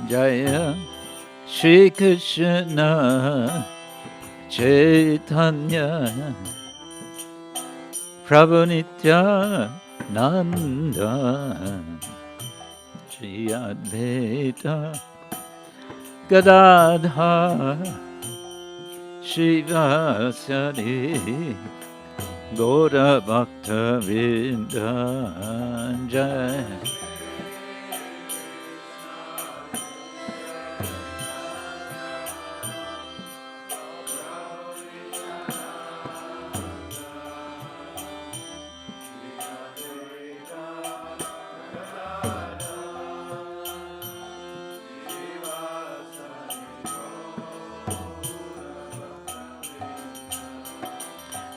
Jaya Shri Krishna Chaitanya Prabhu Nityananda Shri Advaita Gadadhar Shivasari Gaura Bhakta Vrinda Jai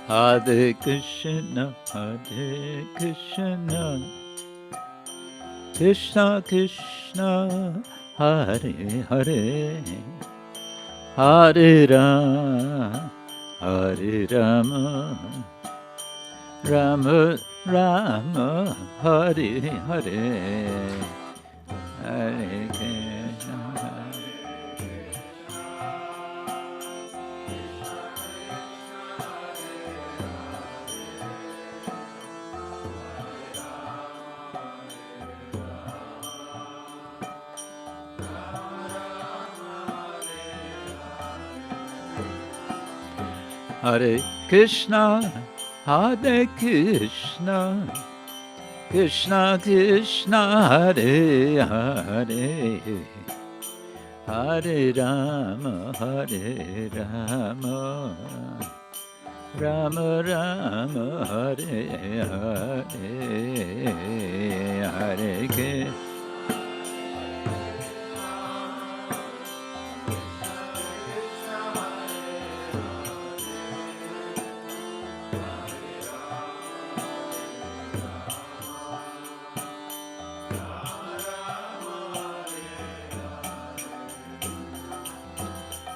Hare Krishna, Krishna Krishna, Hare Hare, Hare Rama, Rama Rama, Hare Hare, Hare Krishna. Hare Krishna, Krishna Krishna, Hare Hare, Hare Rama, Rama Rama, Hare Hare, Hare Krishna.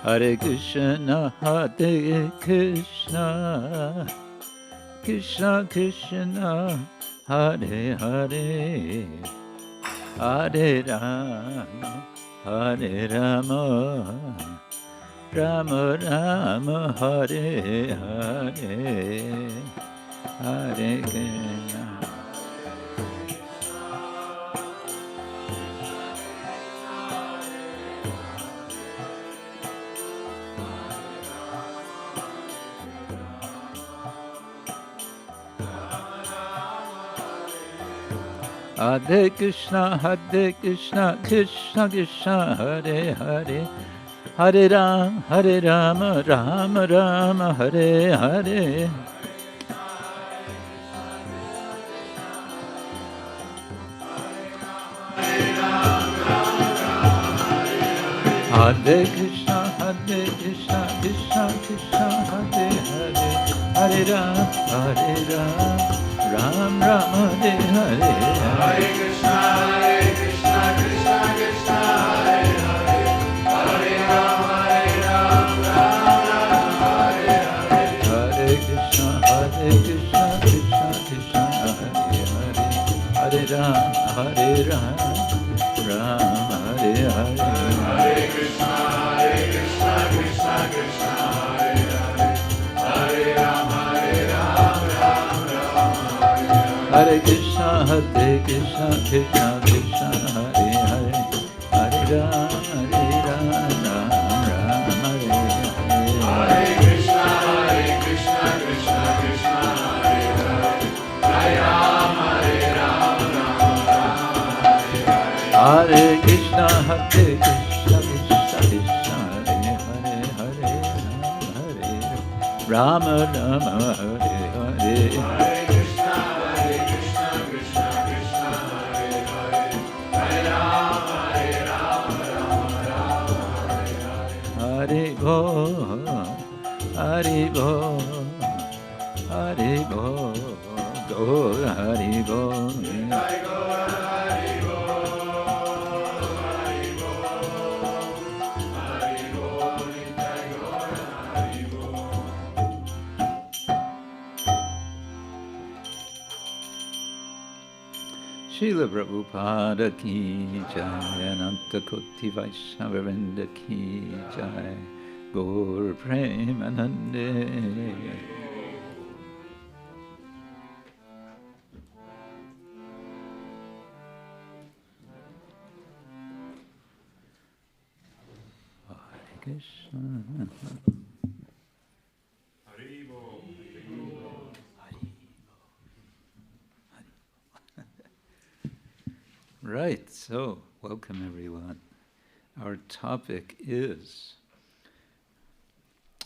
Hare Krishna, Krishna Krishna, Hare Hare, Hare Rama, Rama Rama, Hare Hare, Hare Krishna. Hare Krishna, Krishna Krishna, Hare Hare, Hare Rama, Rama Rama, Hare Hare. Hare Krishna, Krishna Krishna, Hare Hare, Hare Rama, Ram Ram, Hare Hare. Hare Krishna, Krishna Krishna, Hare Hare, Hare Ram, Ram Ram, Hare Hare. Hare Krishna, Krishna Krishna, Hare Hare, Hare Ram, Ram Hare Hare. Hare Krishna, Krishna Krishna, Hare Hare, Hare Ram, Ram Ram, Hare Hare. Hare Krishna, Krishna Krishna, Hare Hare, Hare Ram, Ram Ram, Hare Hare. Hare Krishna, Krishna Krishna, Hare Hare, Hare Ram, Ram Ram, Hare Hare. Hare Krishna, Krishna Hare Hare, Ram Rama, Hare Hare. Hare Bo, Hare Bo, Hare Bo, Go Hare Bo. Srila Prabhupada ki jai, Ananta Koti Vaishnava ki jai, Gaur Premanande. Hare Krishna. Right, so welcome everyone. Our topic is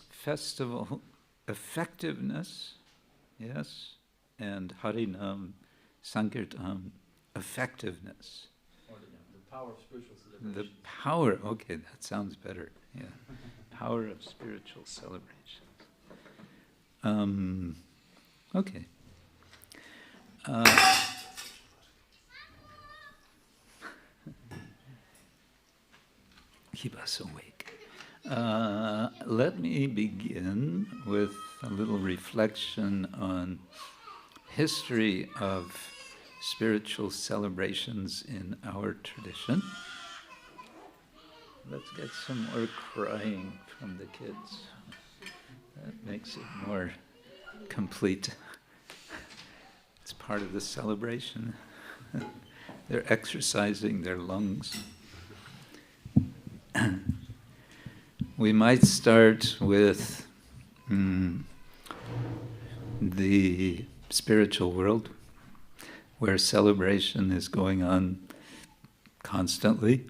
festival effectiveness, yes, and Harinam, Sankirtan, effectiveness. The power of spiritual celebration. The power, okay, that sounds better, yeah. Power of spiritual celebration. Okay. Keep us awake. Let me begin with a little reflection on history of spiritual celebrations in our tradition. Let's get some more crying from the kids. That makes it more complete. It's part of the celebration. They're exercising their lungs. We might start with the spiritual world, where celebration is going on constantly.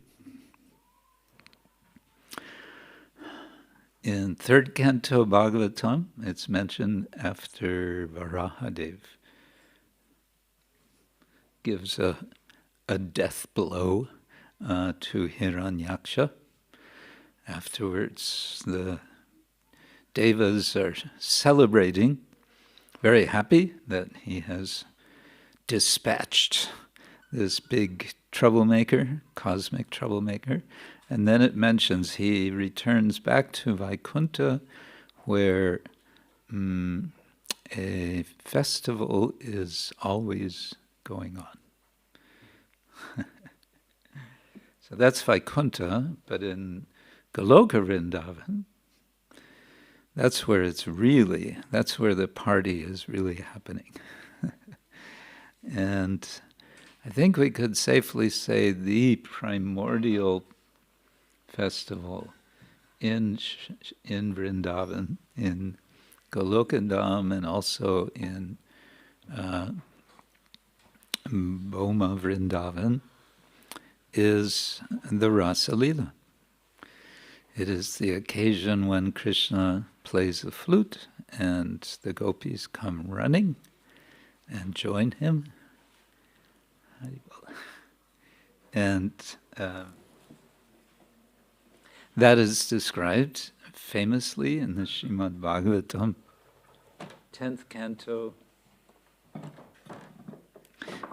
In third canto Bhagavatam, it's mentioned after Varahadev gives a death blow to Hiranyaksha. Afterwards, the Devas are celebrating, very happy that he has dispatched this big troublemaker, cosmic troublemaker. And then it mentions he returns back to Vaikuntha, where a festival is always going on. So that's Vaikuntha, but in Goloka Vrindavan, that's where the party is really happening. And I think we could safely say the primordial festival in Vrindavan, in Golokandam, and also in Boma Vrindavan, is the Rasa Leela. It is the occasion when Krishna plays the flute and the gopis come running and join him. And that is described famously in the Srimad-Bhagavatam, 10th canto,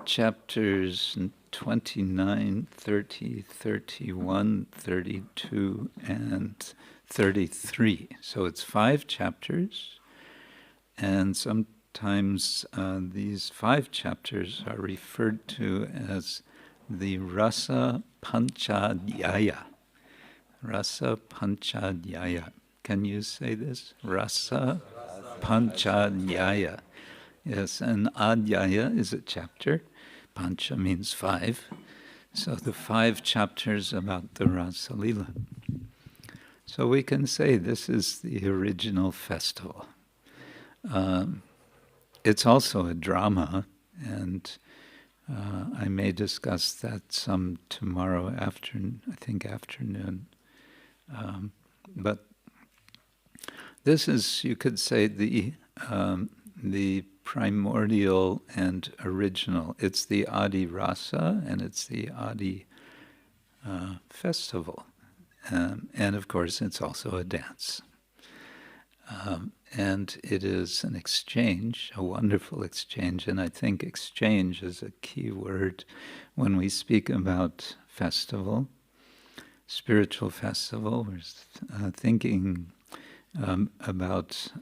chapters 29, 30, 31, 32, and 33. So it's 5 chapters, and sometimes these 5 chapters are referred to as the Rasa Panchadhyaya. Rasa Panchadhyaya. Can you say this? Rasa Panchadhyaya. Yes, and Adhyaya is a chapter. Pancha means 5. So the 5 chapters about the Rasa Leela. So we can say this is the original festival. It's also a drama, and I may discuss that some tomorrow afternoon. But this is, you could say, the primordial and original. It's the Adi Rasa, and it's the Adi festival. And of course, it's also a dance. And it is an exchange, a wonderful exchange, and I think exchange is a key word when we speak about festival, spiritual festival. We're thinking about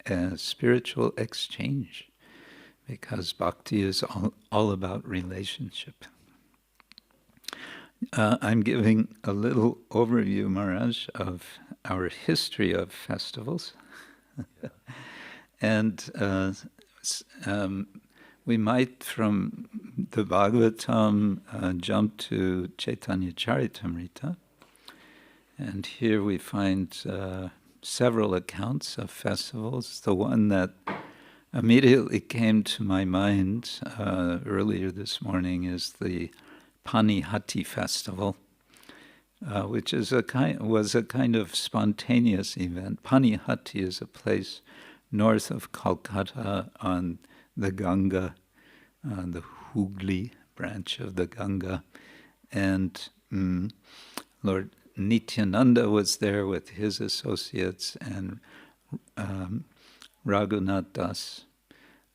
a spiritual exchange because bhakti is all about relationship. I'm giving a little overview, Maharaj, of our history of festivals. And we might, from the Bhagavatam, jump to Chaitanya Charitamrita. And here we find several accounts of festivals. The one that immediately came to my mind earlier this morning is the Panihati festival, which is was a kind of spontaneous event. Panihati is a place north of Calcutta on the Ganga, the Hooghly branch of the Ganga, and Lord Nityananda was there with his associates, and Raghunath Das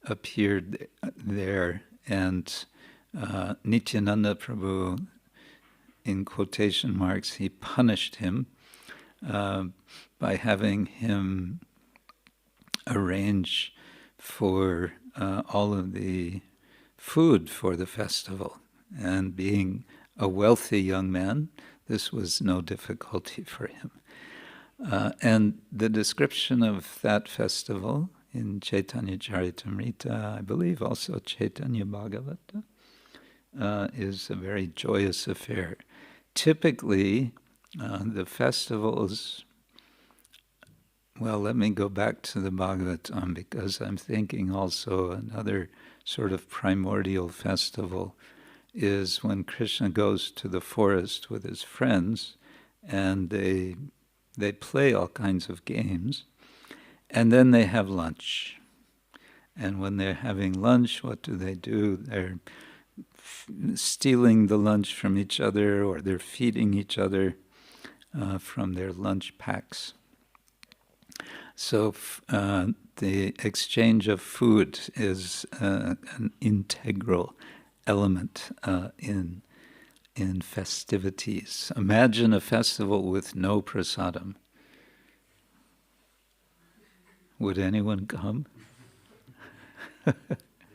appeared there, and Nityananda Prabhu, in quotation marks, he punished him by having him arrange for all of the food for the festival. And being a wealthy young man, this was no difficulty for him. And the description of that festival in Chaitanya Charitamrita, I believe also Chaitanya Bhagavatam, is a very joyous affair. Typically, the festivals, well, let me go back to the Bhagavatam, because I'm thinking also another sort of primordial festival is when Krishna goes to the forest with his friends, and they play all kinds of games, and then they have lunch. And when they're having lunch, what do? They're stealing the lunch from each other, or they're feeding each other from their lunch packs. So the exchange of food is an integral element in festivities. Imagine a festival with no prasadam. Would anyone come? The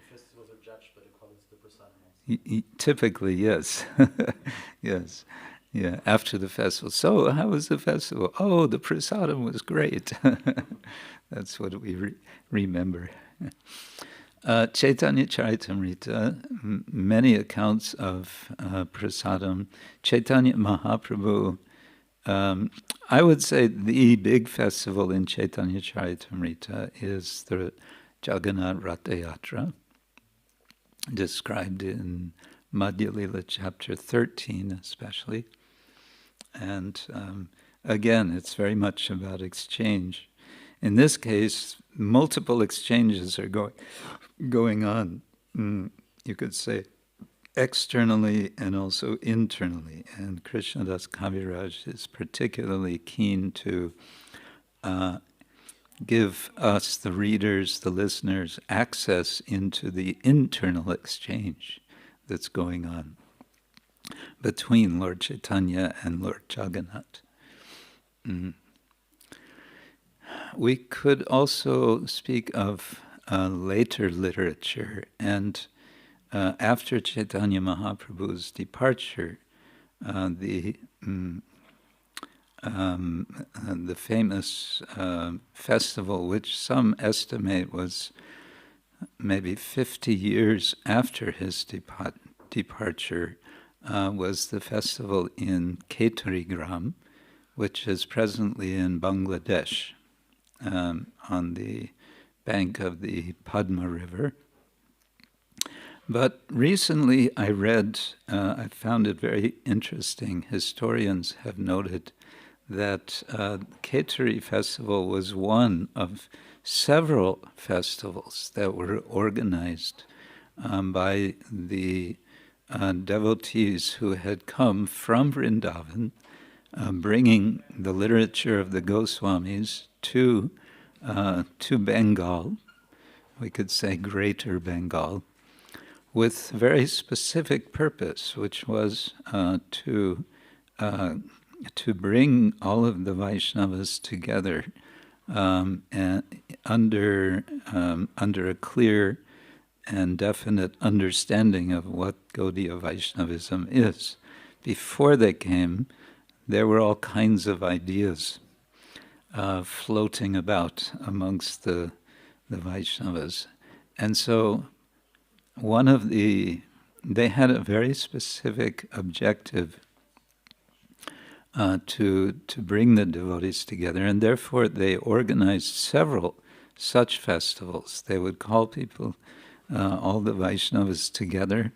festivals are judged by the quality of the prasadam. Typically, yes. Yes. Yeah, after the festival. So, how was the festival? Oh, the prasadam was great. That's what we remember. Chaitanya Charitamrita, many accounts of prasadam. Chaitanya Mahaprabhu, I would say the big festival in Chaitanya Charitamrita is the Jagannath Ratha Yatra, described in Madhya Lila chapter 13 especially. And again, it's very much about exchange. In this case, multiple exchanges are going on, you could say, externally and also internally. And Krishnadas Kaviraj is particularly keen to give us, the readers, the listeners, access into the internal exchange that's going on between Lord Chaitanya and Lord Jagannath. We could also speak of later literature, and after Chaitanya Mahaprabhu's departure, the famous festival, which some estimate was maybe 50 years after his departure, was the festival in Ketarigram, which is presently in Bangladesh, on the bank of the Padma River. But recently I read, I found it very interesting, historians have noted that Ketari festival was one of several festivals that were organized by the devotees who had come from Vrindavan, bringing the literature of the Goswamis to Bengal, we could say Greater Bengal, with very specific purpose, which was to bring all of the Vaishnavas together and under a clear and definite understanding of what Gaudiya Vaishnavism is. Before they came, there were all kinds of ideas floating about amongst the Vaishnavas. And so they had a very specific objective to bring the devotees together, and therefore they organized several such festivals. They would call people, all the Vaishnavas together,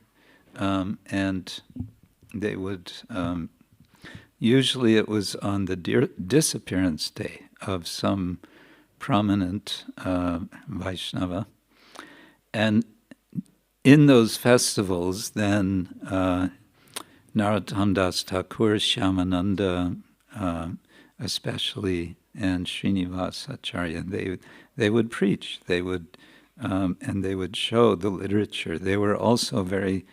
and they would, usually it was on the disappearance day of some prominent Vaishnava. And in those festivals, then Narottam Das Thakur, Shyamananda, especially, and Srinivas Acharya, they would preach. They would, and they would show the literature. They were also very,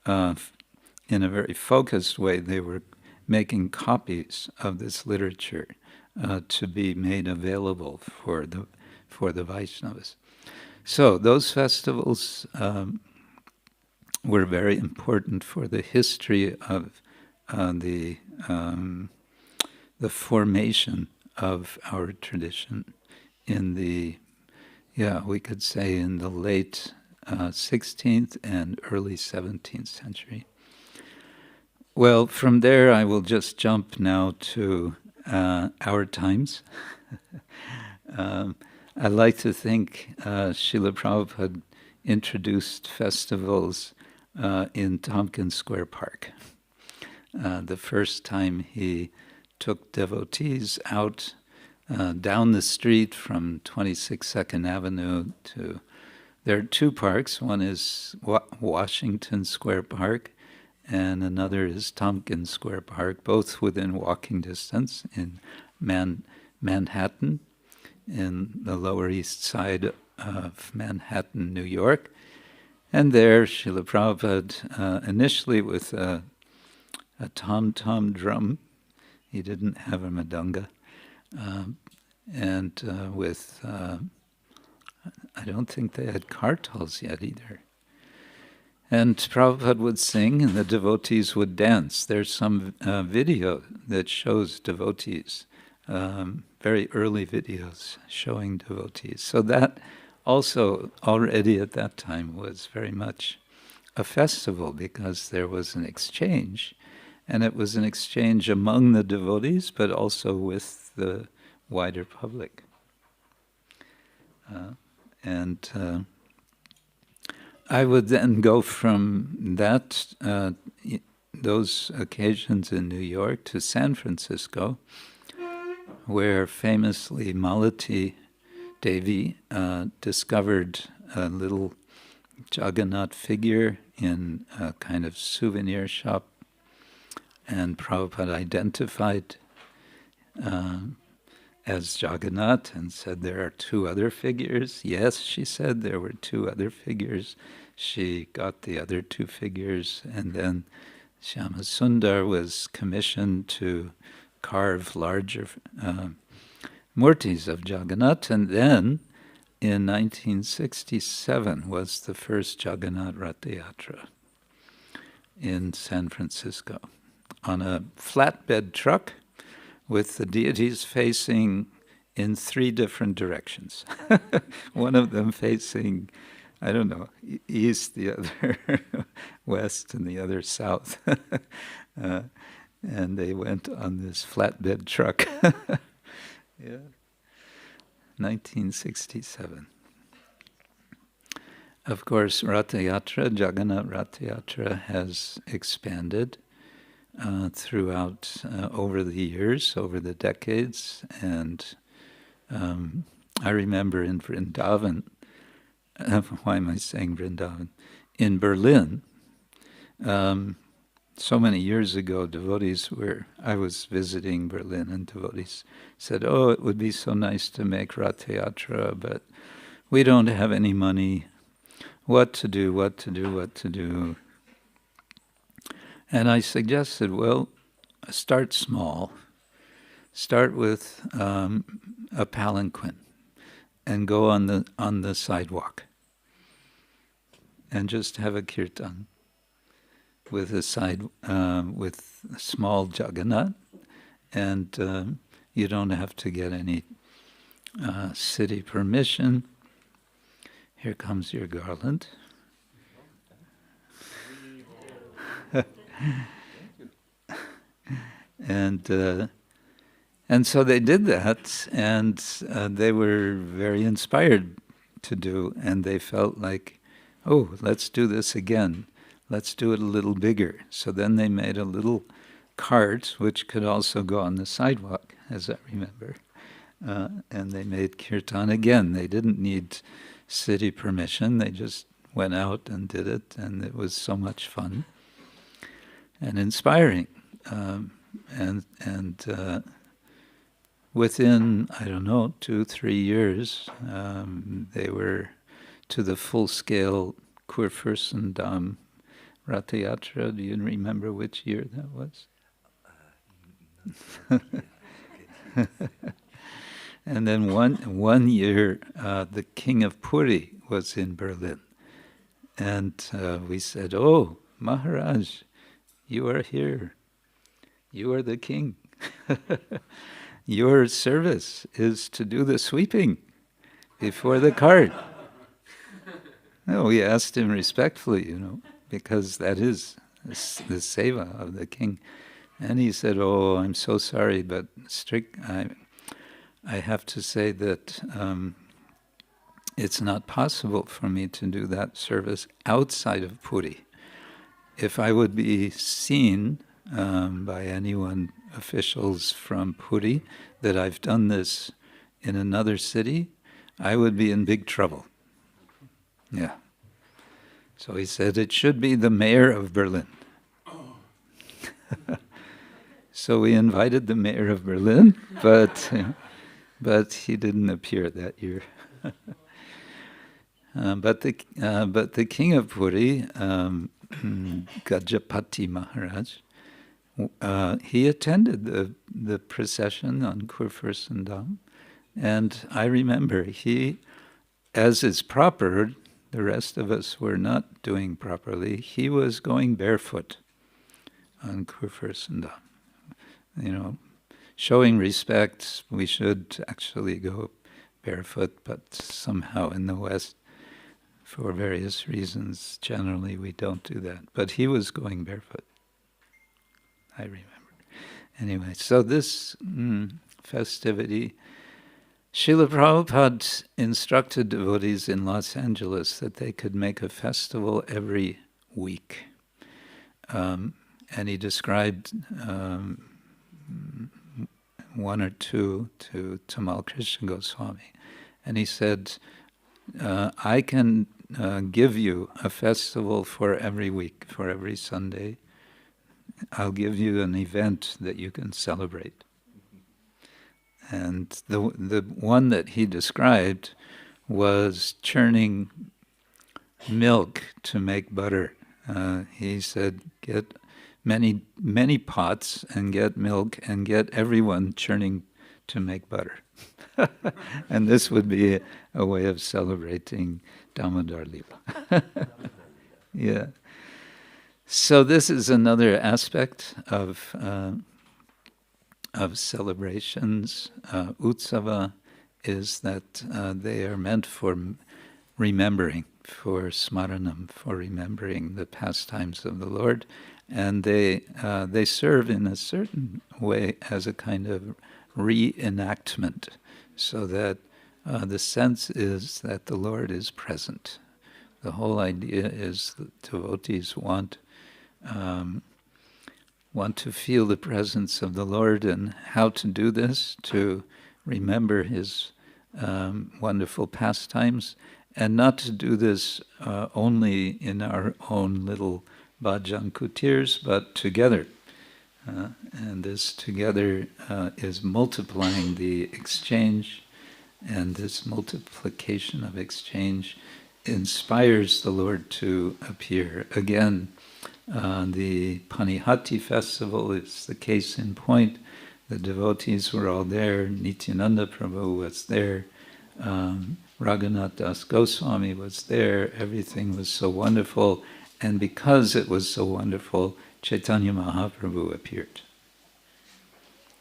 in a very focused way, they were making copies of this literature to be made available for the Vaishnavas. So those festivals were very important for the history of the formation of our tradition in the, we could say in the late 16th and early 17th century. Well, from there I will just jump now to our times. I like to think Srila Prabhupada introduced festivals in Tompkins Square Park. The first time he took devotees out down the street from 26 2nd Avenue to... There are two parks. One is Washington Square Park, and another is Tompkins Square Park, both within walking distance in Manhattan, in the Lower East Side of Manhattan, New York. And there, Srila Prabhupada, initially with a tom-tom drum, he didn't have a madanga, and with, I don't think they had kartals yet either. And Prabhupada would sing and the devotees would dance. There's some video that shows devotees, very early videos showing devotees. So that also already at that time was very much a festival because there was an exchange. And it was an exchange among the devotees, but also with the wider public. I would then go from that, those occasions in New York to San Francisco, where famously Malati Devi discovered a little Jagannath figure in a kind of souvenir shop, and Prabhupada identified as Jagannath and said, there are two other figures. Yes, she said, there were two other figures. She got the other two figures, and then Shyama Sundar was commissioned to carve larger murtis of Jagannath, and then in 1967 was the first Jagannath Ratha Yatra in San Francisco on a flatbed truck with the deities facing in three different directions. One of them facing, I don't know, east, the other west, and the other south. And they went on this flatbed truck. 1967. Of course, Ratha Yatra, Jagannath Ratha Yatra has expanded throughout, over the years, over the decades. And I remember in Vrindavan, why am I saying Vrindavan? In Berlin, so many years ago, I was visiting Berlin, and devotees said, oh, it would be so nice to make Ratha Yatra, but we don't have any money. What to do? And I suggested, well, start small. Start with a palanquin and go on the sidewalk. and just have a kirtan with a side, with a small Jagannath, and you don't have to get any city permission. Here comes your garland. And so they did that, and they were very inspired to do, and they felt like, oh, let's do this again. Let's do it a little bigger. So then they made a little cart, which could also go on the sidewalk, as I remember. And they made kirtan again. They didn't need city permission. They just went out and did it, and it was so much fun and inspiring. Within, 2-3 years, they were to the full-scale Kurfürstendamm Ratha Yatra. Do you remember which year that was? And then one year, the King of Puri was in Berlin. And we said, oh, Maharaj, you are here. You are the king. Your service is to do the sweeping before the cart. No, we asked him respectfully, because that is the seva of the king. And he said, oh, I'm so sorry, but I have to say that it's not possible for me to do that service outside of Puri. If I would be seen by anyone, officials from Puri, that I've done this in another city, I would be in big trouble. Yeah. So he said, it should be the mayor of Berlin. So we invited the mayor of Berlin, but he didn't appear that year. But the king of Puri, Gajapati Maharaj, he attended the procession on Kurfürstendamm, and I remember he, as is proper, the rest of us were not doing properly, he was going barefoot on Kurfürstendamm. Showing respect, we should actually go barefoot, but somehow in the West, for various reasons, generally we don't do that. But he was going barefoot, I remember. Anyway, so this festivity, Srila Prabhupada instructed devotees in Los Angeles that they could make a festival every week. And he described one or two to Tamal Krishna Goswami. And he said, I can give you a festival for every week, for every Sunday. I'll give you an event that you can celebrate. And the one that he described was churning milk to make butter. He said, get many pots and get milk and get everyone churning to make butter. And this would be a way of celebrating Damodar Lila. Yeah. So this is another aspect of celebrations. Utsava is that they are meant for remembering, for smaranam, for remembering the pastimes of the Lord, and they serve in a certain way as a kind of reenactment, so that the sense is that the Lord is present. The whole idea is that devotees want to feel the presence of the Lord, and how to do this, to remember His wonderful pastimes, and not to do this only in our own little bhajan kutirs, but together. And this together is multiplying the exchange, and this multiplication of exchange inspires the Lord to appear. Again, the Panihati festival is the case in point. The devotees were all there. Nityananda Prabhu was there. Raghunath Das Goswami was there, everything was so wonderful, and because it was so wonderful, Chaitanya Mahaprabhu appeared.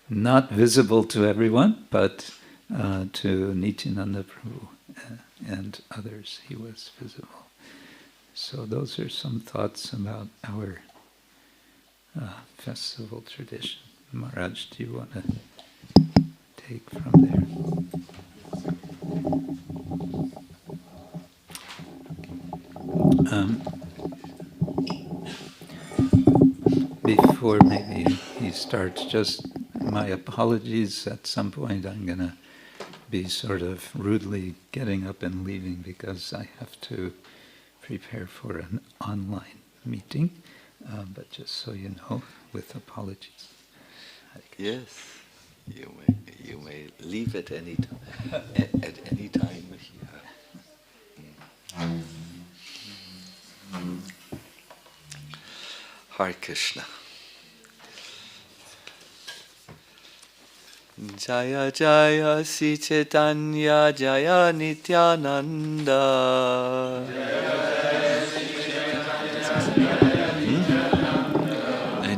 Not visible to everyone, but to Nityananda Prabhu and others he was visible. So those are some thoughts about our festival tradition. Maharaj, do you want to take from there? Before maybe he starts, just my apologies. At some point I'm going to be sort of rudely getting up and leaving because I have to prepare for an online meeting. But just so you know, with apologies. Yes, you may leave at any time. At any time here. Hare Krishna. Jaya Jaya Sri Chaitanya Jaya Nityananda.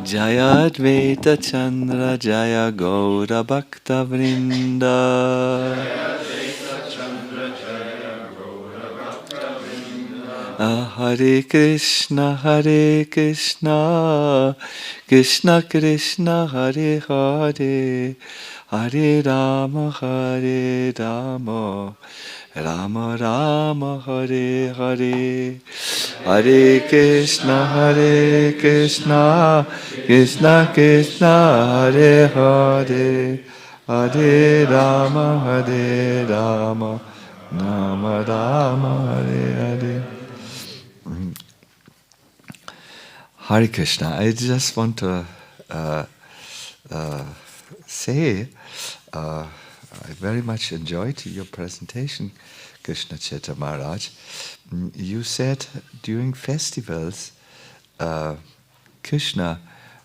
Jaya Advaita Chandra Jaya Gaura Bhakta Vrinda. Hare Krishna Krishna Krishna Hare Hare, Hare Rama Rama Rama Hare Hare. Hare Krishna Krishna Krishna Hare Hare, Hare Rama Rama Rama Hare Hare. Hare Krishna. I just want to say I very much enjoyed your presentation, Krishna Chaitanya Maharaj. You said during festivals Krishna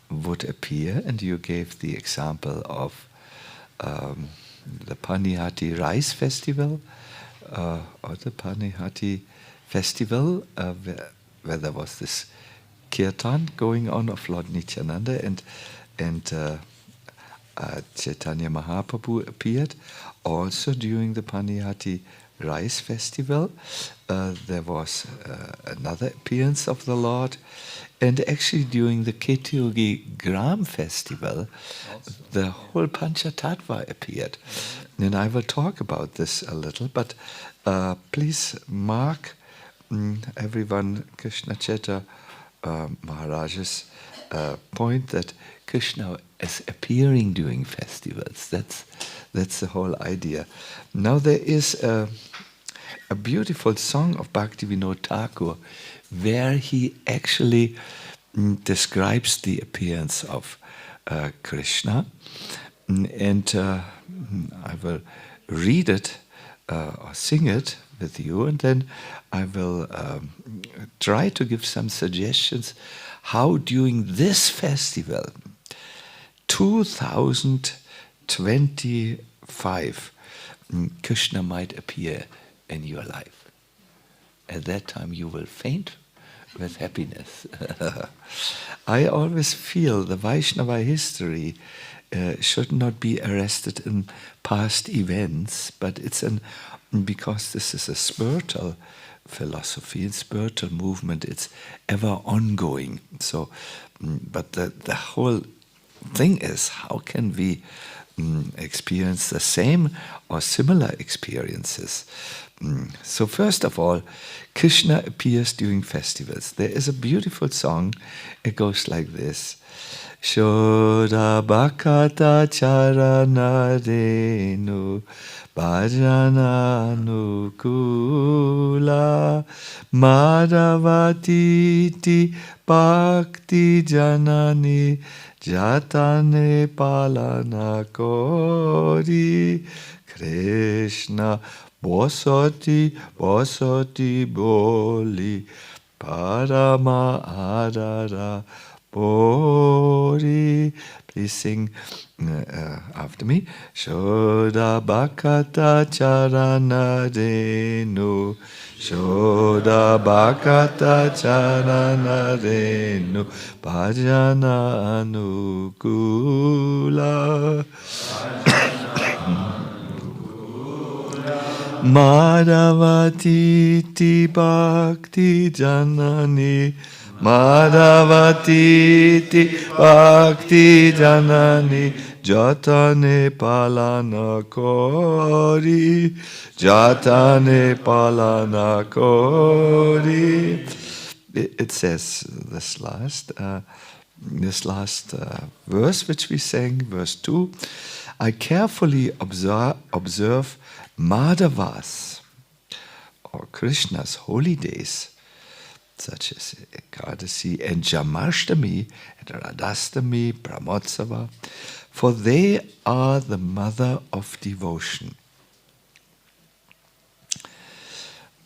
would appear, and you gave the example of the Panihati Rice Festival or the Panihati Festival where there was this Kirtan going on of Lord Nityananda and Chaitanya Mahaprabhu appeared. Also during the Panihati Rice Festival there was another appearance of the Lord, and actually during the Ketugi Gram Festival the whole Panchatattva appeared. And I will talk about this a little, but please mark everyone Krishna Chaitanya Maharaj's point that Krishna is appearing during festivals. That's the whole idea. Now there is a beautiful song of Bhaktivinoda Thakur where he actually describes the appearance of Krishna, and I will read it or sing it with you, and then I will try to give some suggestions how during this festival 2025 Krishna might appear in your life. At that time you will faint with happiness. I always feel the Vaishnava history should not be arrested in past events, but it's because this is a spiritual philosophy and spiritual movement, it's ever ongoing. So, but the whole thing is, how can we experience the same or similar experiences? So first of all, Krishna appears during festivals. There is a beautiful song, it goes like this. Shoda Bhakata Charana Renu Bhajana Nukula Madhavatiti Bhakti Janani Jatane Palana Kori Krishna Bosoti Bosoti Boli Parama Adara Pori. Please sing after me. Shoda Bhakata Charana Renu. Shoda Bhakata Charana Renu. Bhajana Anukula. Madhavati ti bhakti janani. Madhavati ti bhakti janani. Jatane palana kori. Jatane palana kori. It says this last verse which we sang, verse 2. I carefully observe Madhavas, or Krishna's holy days, such as Ekadasi and Jamashtami and Radhastami, Brahmotsava, for they are the mother of devotion.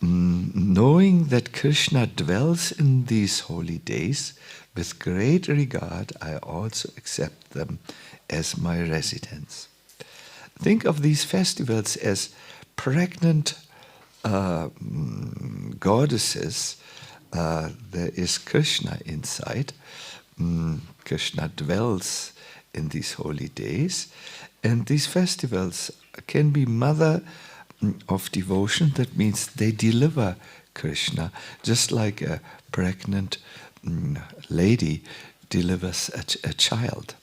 Knowing that Krishna dwells in these holy days, with great regard, I also accept them as my residence. Think of these festivals as pregnant goddesses. There is Krishna inside. Krishna dwells in these holy days. And these festivals can be mother of devotion. That means they deliver Krishna, just like a pregnant lady delivers a child.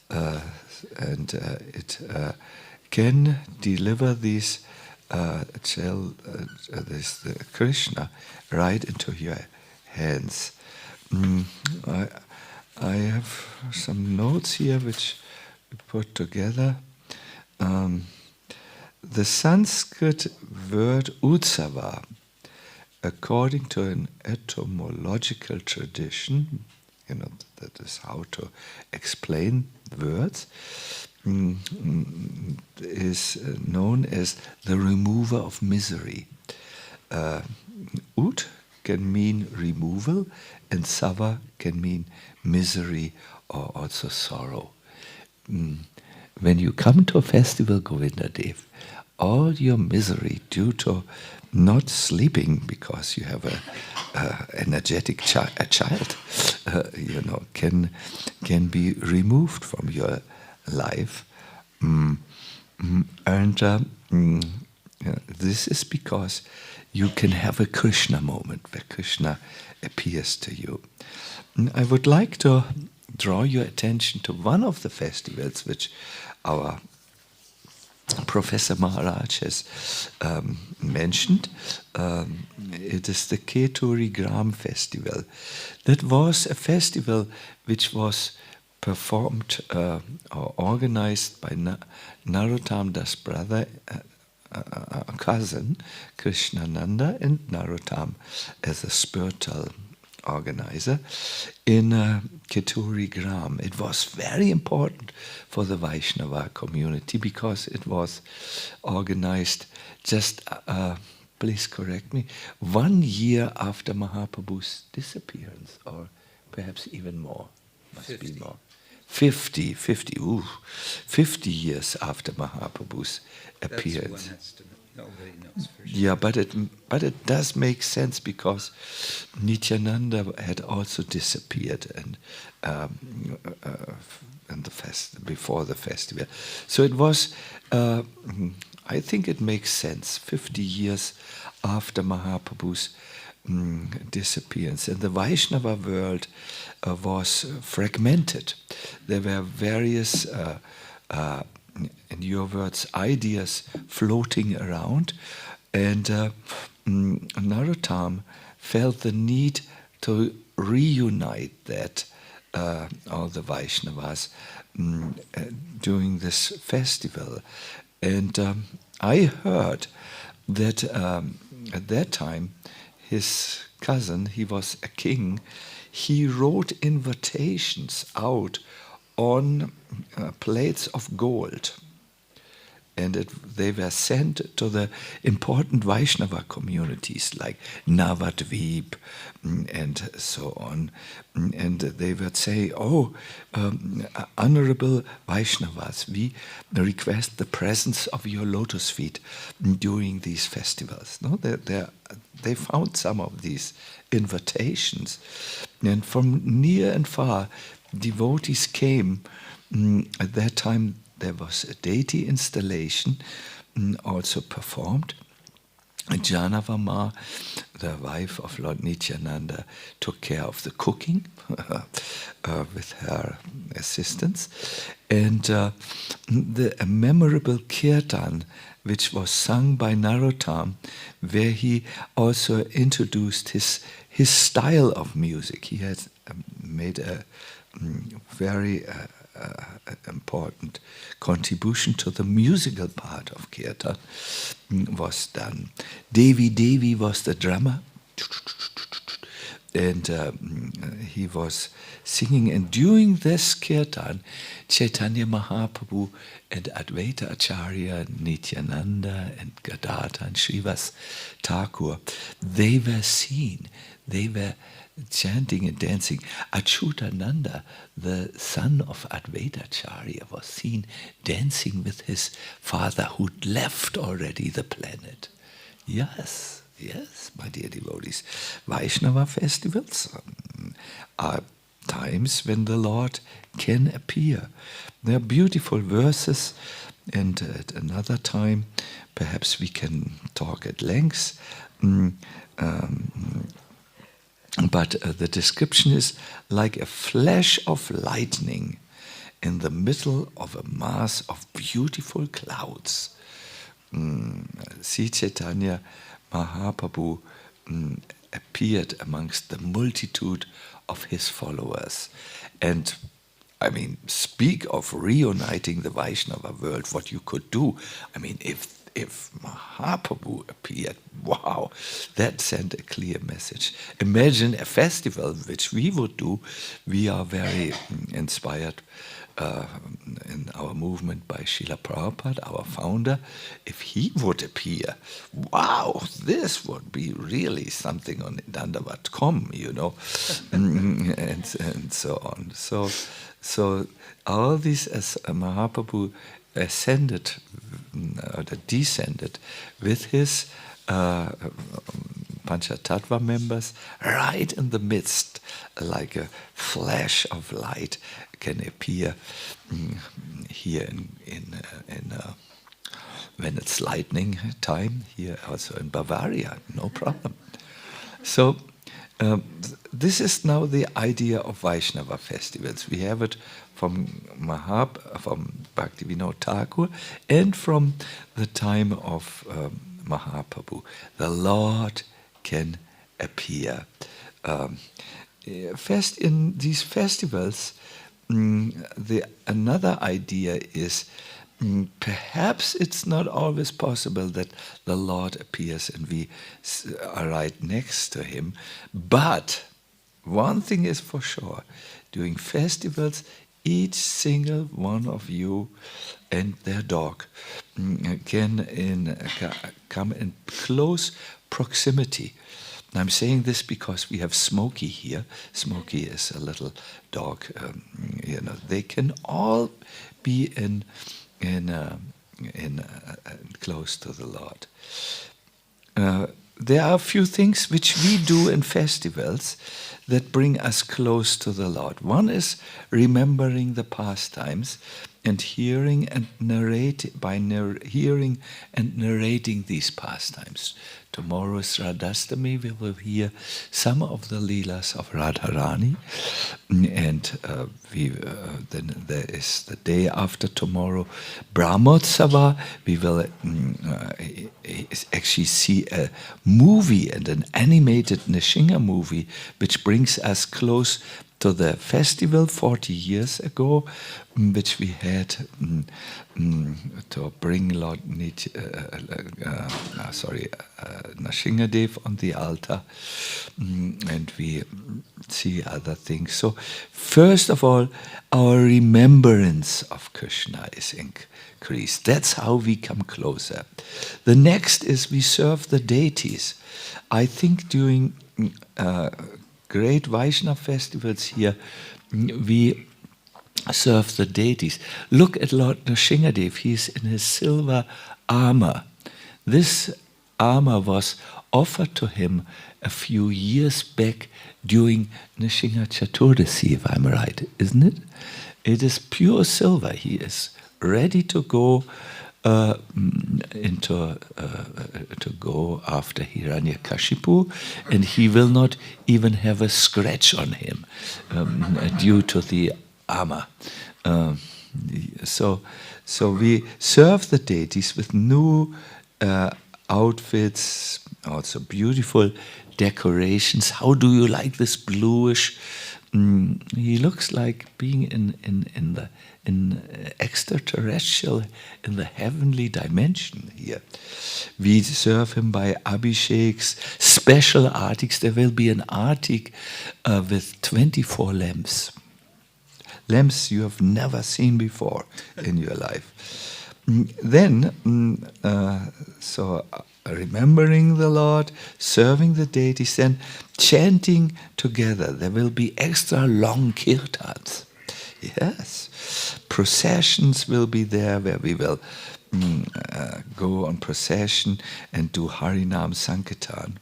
And it can deliver this Krishna right into your hands. I have some notes here which we put together. The Sanskrit word utsava, according to an etymological tradition, that is how to explain words, is known as the remover of misery. Ut can mean removal, and sava can mean misery or also sorrow. When you come to a festival, Govinda Dev, all your misery due to not sleeping because you have a energetic child, can be removed from your life, this is because you can have a Krishna moment where Krishna appears to you. I would like to draw your attention to one of the festivals which our Professor Maharaj has mentioned. It is the Keturi Gram festival. That was a festival which was performed or organized by Narottam Das' brother, cousin, Krishnananda, and Narottam as a spiritual organizer in Keturi Gram. It was very important for the Vaishnava community because it was organized just, please correct me, 1 year after Mahaprabhu's disappearance, or perhaps even more. Must 50. Be more. 50 years after Mahaprabhu's appearance. That's one estimate. Nobody knows for sure. Yeah, but it does make sense because Nityananda had also disappeared and before the festival. So it was. I think it makes sense. 50 years after Mahaprabhu's disappearance, and the Vaishnava world was fragmented. There were various, in your words, ideas floating around, and Narottam felt the need to reunite that, all the Vaishnavas, during this festival. And I heard that at that time, his cousin, he was a king, he wrote invitations out on plates of gold. and they were sent to the important Vaishnava communities like Navadvip and so on. And they would say, honorable Vaishnavas, we request the presence of your lotus feet during these festivals. No, they found some of these invitations, and from near and far, devotees came. At that time, there was a deity installation also performed. Janavama, the wife of Lord Nityananda, took care of the cooking with her assistants. And a memorable Kirtan, which was sung by Narottam, where he also introduced his style of music. He had made a very important contribution to the musical part of Kirtan was done. Devi Devi was the drummer, and he was singing. And during this Kirtan, Chaitanya Mahaprabhu and Advaita Acharya, Nityananda and Gadadhar and Srivas Thakur, they were seen. They were chanting and dancing. Achyutananda, the son of Advaita Acharya, was seen dancing with his father who'd left already the planet. Yes, my dear devotees. Vaishnava festivals are times when the Lord can appear. There are beautiful verses, and at another time perhaps we can talk at length. But the description is like a flash of lightning in the middle of a mass of beautiful clouds. Sri Chaitanya Mahaprabhu appeared amongst the multitude of his followers. And I mean, speak of reuniting the Vaishnava world, what you could do. I mean, if Mahaprabhu appeared, wow, that sent a clear message. Imagine a festival which we would do. We are very inspired in our movement by Srila Prabhupada, our founder. If he would appear, wow, this would be really something on Dandavat.com, you know, and so on. So all this as Mahaprabhu ascended or descended with his Panchatattva members right in the midst, like a flash of light can appear here in when it's lightning time, here also in Bavaria, no problem. So this is now the idea of Vaishnava festivals. We have it from Bhaktivinoda Thakur and from the time of Mahaprabhu. The Lord can appear. In these festivals, another idea is perhaps it's not always possible that the Lord appears and we are right next to him. But one thing is for sure, during festivals, each single one of you and their dog can come in close proximity. And I'm saying this because we have Smokey here. Smokey is a little dog. They can all be in close to the Lord. There are a few things which we do in festivals that bring us close to the Lord. One is remembering the pastimes and hearing and narrating these pastimes. Tomorrow is Radhastami. We will hear some of the Leelas of Radharani, and then there is the day after tomorrow, Brahmotsava. We will actually see a movie and an animated Nishinga movie, which brings us close to the festival 40 years ago, which we had to bring Lord Nrsimhadev on the altar, and we see other things. So, first of all, our remembrance of Krishna is increased. That's how we come closer. The next is we serve the deities. I think during great Vaishnava festivals here, we serve the deities. Look at Lord Nrsimhadev. He's in his silver armor. This armor was offered to him a few years back during Nrsimha Chaturdasi, if I'm right, isn't it? It is pure silver. He is ready to go to go after Hiranyakashipu, and he will not even have a scratch on him due to the armor. So we serve the deities with new outfits, also beautiful decorations. How do you like this bluish? He looks like being in extraterrestrial, in the heavenly dimension here. We serve him by abhisheks, special artics. There will be an artik with 24 lamps. Lamps you have never seen before in your life. Then, remembering the Lord, serving the deities, then chanting together. There will be extra long kirtans. Yes. Processions will be there where we will go on procession and do Harinam Sankirtan.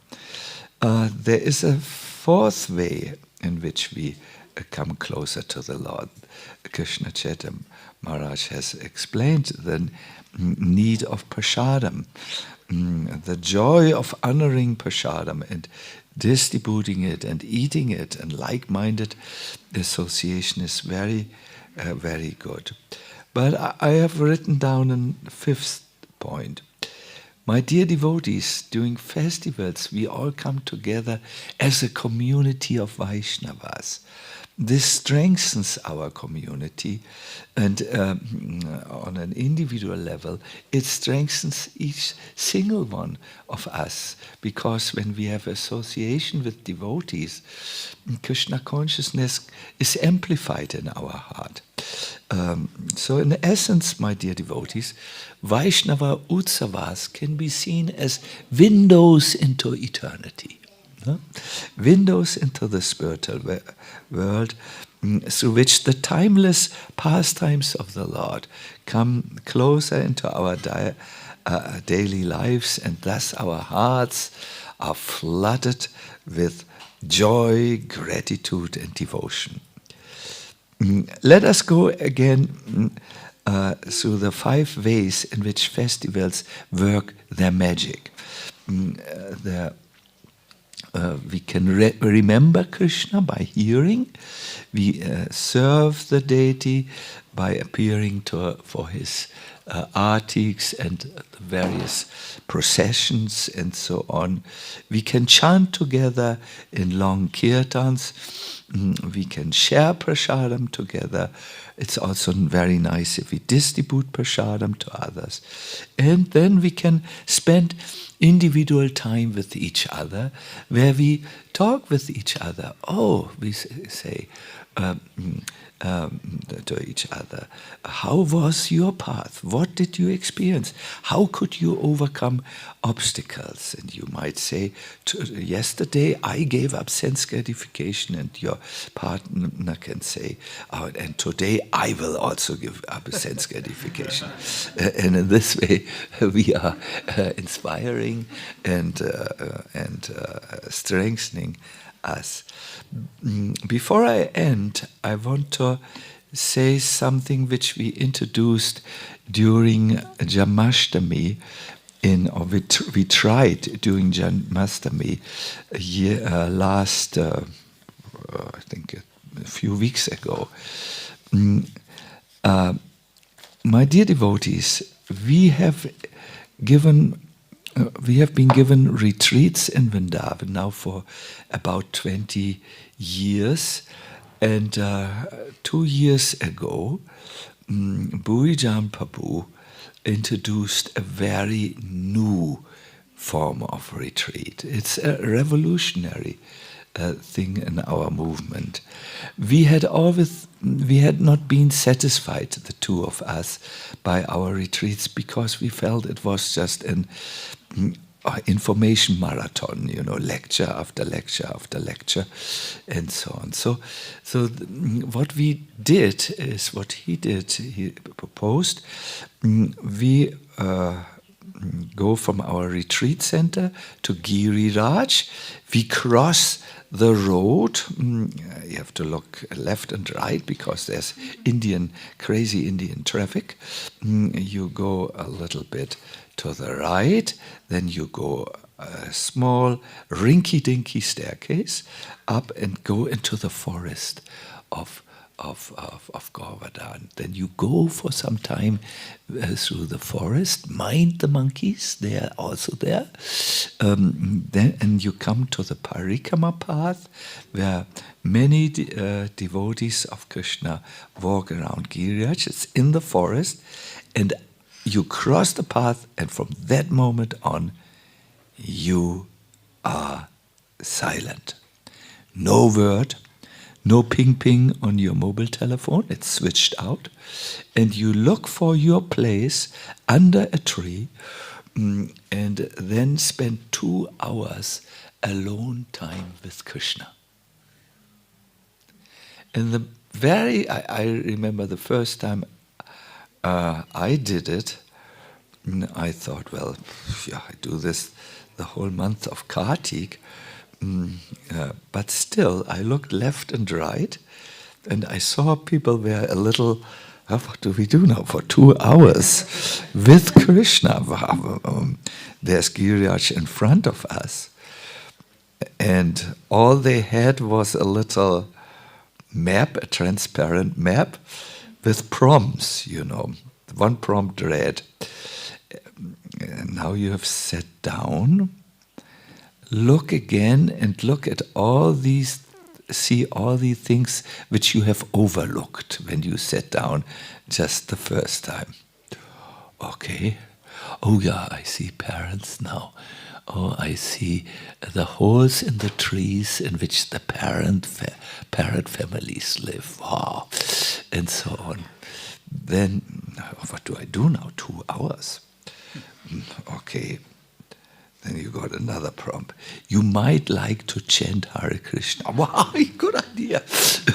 There is a fourth way in which we come closer to the Lord. Krishna Chaitanya Maharaj has explained the need of prasadam, the joy of honoring prasadam and distributing it and eating it, and like-minded association is very, very good. But I have written down a fifth point. My dear devotees, during festivals we all come together as a community of Vaishnavas. This strengthens our community, and on an individual level, it strengthens each single one of us, because when we have association with devotees, Krishna consciousness is amplified in our heart. So in essence, my dear devotees, Vaishnava Utsavas can be seen as windows into eternity. Windows into the spiritual world, through which the timeless pastimes of the Lord come closer into our daily lives, and thus our hearts are flooded with joy, gratitude, and devotion. Let us go again through the 5 ways in which festivals work their magic. We can remember Krishna by hearing. We serve the deity by appearing for his artiks and the various processions and so on. We can chant together in long kirtans. We can share prasadam together. It's also very nice if we distribute prasadam to others. And then we can spend individual time with each other, where we talk with each other. Oh, we say to each other, how was your path? What did you experience? How could you overcome obstacles? And you might say, yesterday I gave up sense gratification, and your partner can say, oh, and today I will also give up sense gratification. And in this way we are inspiring and strengthening us. Before I end, I want to say something which we introduced during Janmashtami, we tried during Janmashtami last, I think a few weeks ago. My dear devotees, we have been given retreats in Vrindavan now for about 20 years, And 2 years ago, Bhuijan Prabhu introduced a very new form of retreat. It's a revolutionary thing in our movement. We had not been satisfied, the two of us, by our retreats because we felt it was just an information marathon, lecture after lecture after lecture, and so on. So what we did is what he did. He proposed we go from our retreat center to Giriraj. We cross the road. You have to look left and right because there's crazy Indian traffic. You go a little bit to the right, then you go a small rinky-dinky staircase up and go into the forest of Govardhan. Then you go for some time through the forest, mind the monkeys, they are also there. And you come to the Parikrama path, where many devotees of Krishna walk around Giriraj. It's in the forest, and you cross the path, and from that moment on, you are silent. No word, no ping-ping on your mobile telephone, it's switched out. And you look for your place under a tree and then spend 2 hours alone time with Krishna. And I remember the first time I did it, I thought, well, yeah, I do this the whole month of Kartik. But still, I looked left and right, and I saw people were a little, what do we do now for 2 hours with Krishna? There's Giriraj in front of us. And all they had was a little map, a transparent map, with prompts, One prompt read, now you have sat down, look again and look at see all the things which you have overlooked when you sat down just the first time. Okay. Oh yeah, I see parents now. Oh, I see the holes in the trees in which the parent families live. Wow. And so on. Then, what do I do now? 2 hours. Okay. Then you got another prompt. You might like to chant Hare Krishna. Wow, good idea.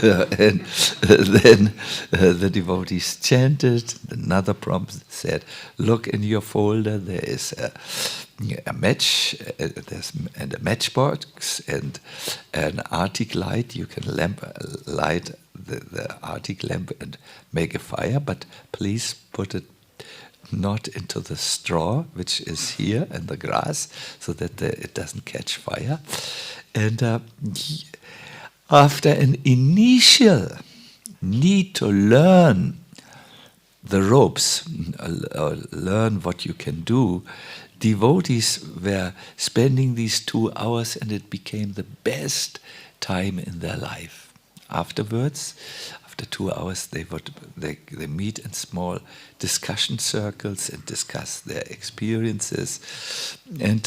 And then the devotees chanted. Another prompt said, look in your folder, there is a match, and a matchbox and an Arctic light. You can light the Arctic lamp and make a fire, but please put it not into the straw, which is here in the grass, so that it doesn't catch fire. And after an initial need to learn the ropes, learn what you can do, devotees were spending these 2 hours, and it became the best time in their life. Afterwards, after 2 hours, they meet in small discussion circles and discuss their experiences. And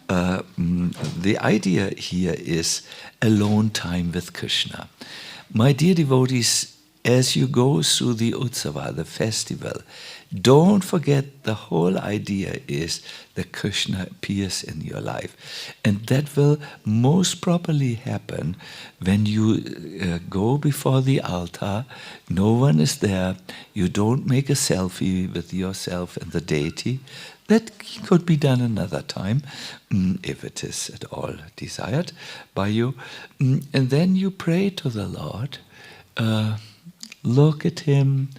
the idea here is alone time with Krishna. My dear devotees, as you go through the Utsava, the festival, don't forget the whole idea is that Krishna appears in your life. And that will most probably happen when you go before the altar, no one is there, you don't make a selfie with yourself and the deity. That could be done another time, if it is at all desired by you. And then you pray to the Lord, look at him,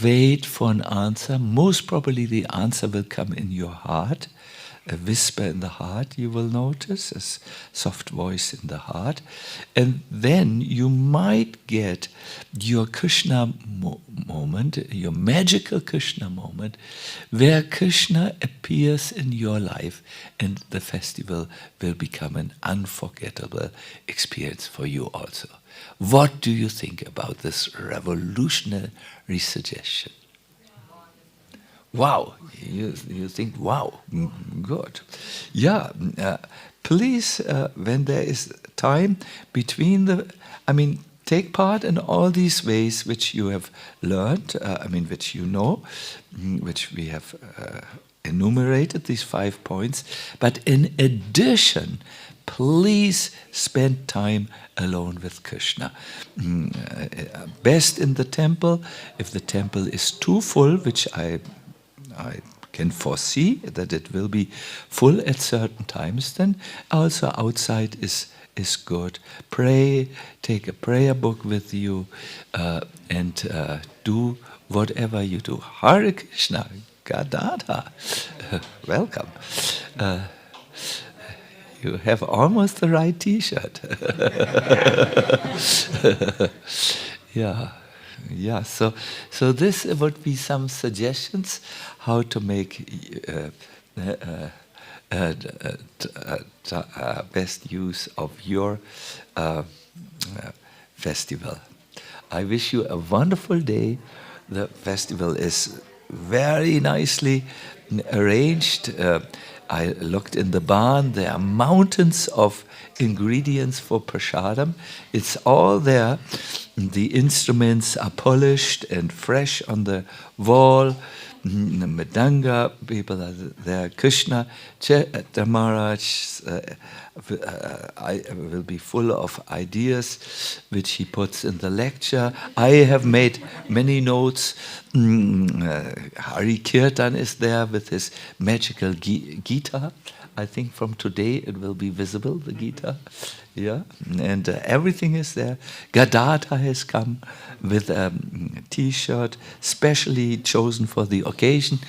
wait for an answer. Most probably the answer will come in your heart. a whisper in the heart, you will notice, a soft voice in the heart. And then you might get your Krishna moment, your magical Krishna moment, where Krishna appears in your life and the festival will become an unforgettable experience for you also. What do you think about this revolutionary suggestion? Wow, you think, wow, good. Yeah, please, when there is time between take part in all these ways which you have learned, which you know, which we have enumerated, these 5 points. But in addition, please spend time alone with Krishna. Best in the temple. If the temple is too full, which I can foresee that it will be full at certain times, then also outside is good. Pray, take a prayer book with you, and do whatever you do. Hare Krishna, Gadadha. Welcome. You have almost the right T-shirt. Yeah. So this would be some suggestions how to make best use of your festival. I wish you a wonderful day. The festival is very nicely arranged. I looked in the barn. There are mountains of ingredients for prasadam. It's all there. The instruments are polished and fresh on the wall. The Madanga people are there. Krishna Maharaj will be full of ideas which he puts in the lecture. I have made many notes. Hari Kirtan is there with his magical Gita. I think from today it will be visible, the Gita. Yeah, and everything is there. Gadadha has come with a T-shirt specially chosen for the occasion.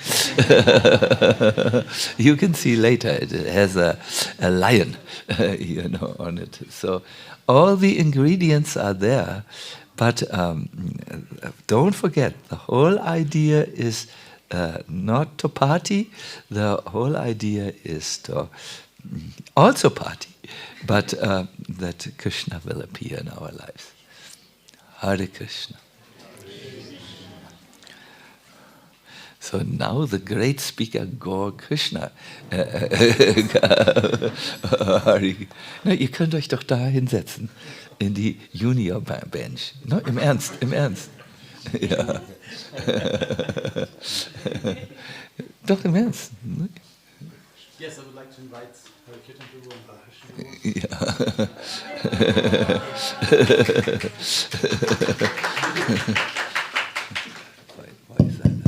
You can see later it has a lion, on it. So all the ingredients are there, but don't forget, the whole idea is not to party. The whole idea is to also party, but that Krishna will appear in our lives. Hare Krishna. So now the great speaker, Gaur Krishna. Na, ihr könnt euch doch da hinsetzen, in die Junior Bench. No, im Ernst. Ja. Doch, im Ernst. Yes, I would like to invite Kirtan Guru and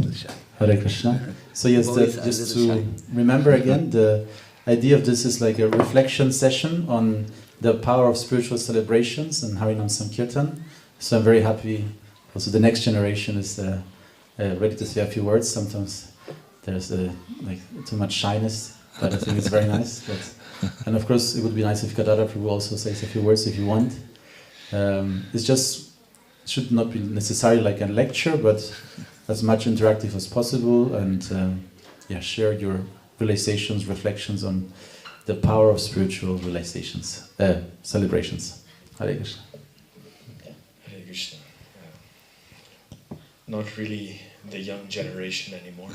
Krishna. Hare Krishna. So yes, just to remember again, the idea of this is like a reflection session on the power of spiritual celebrations and Harinam Sankirtan. So I'm very happy. Also, the next generation is ready to say a few words. Sometimes there's too much shyness, but I think it's very nice. And of course, it would be nice if Gadadhar Prabhu also says a few words if you want. It's just should not be necessarily like a lecture, but as much interactive as possible, and share your realizations, reflections on the power of spiritual realizations, celebrations. Hare Krishna. Hare Krishna. Not really the young generation anymore.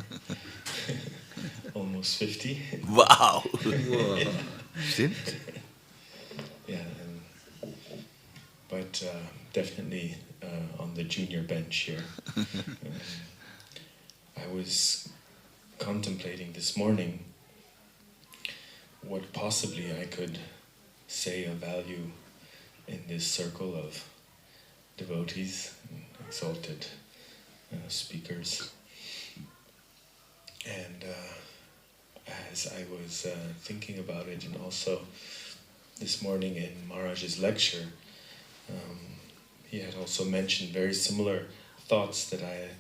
Almost 50. Wow! Stimmt. Yeah, but definitely on the junior bench here. I was contemplating this morning what possibly I could say of value in this circle of devotees, exalted speakers. And as I was thinking about it, and also this morning in Maharaj's lecture, he had also mentioned very similar thoughts that I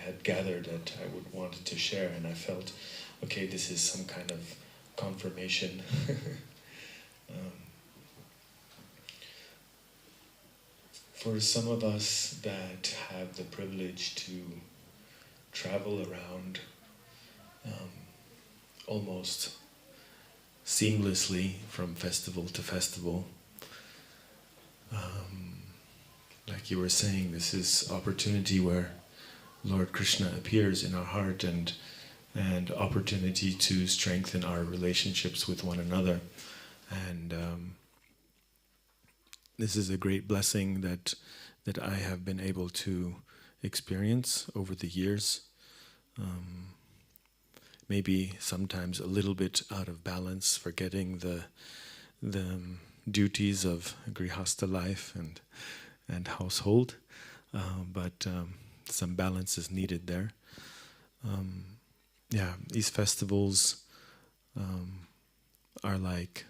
had gathered that I wanted to share, and I felt, okay, this is some kind of confirmation. For some of us that have the privilege to travel around almost seamlessly from festival to festival, like you were saying, this is opportunity where Lord Krishna appears in our heart, and opportunity to strengthen our relationships with one another. And this is a great blessing that I have been able to experience over the years. Maybe sometimes a little bit out of balance, forgetting the duties of grihastha life and household, but some balance is needed there. These festivals are like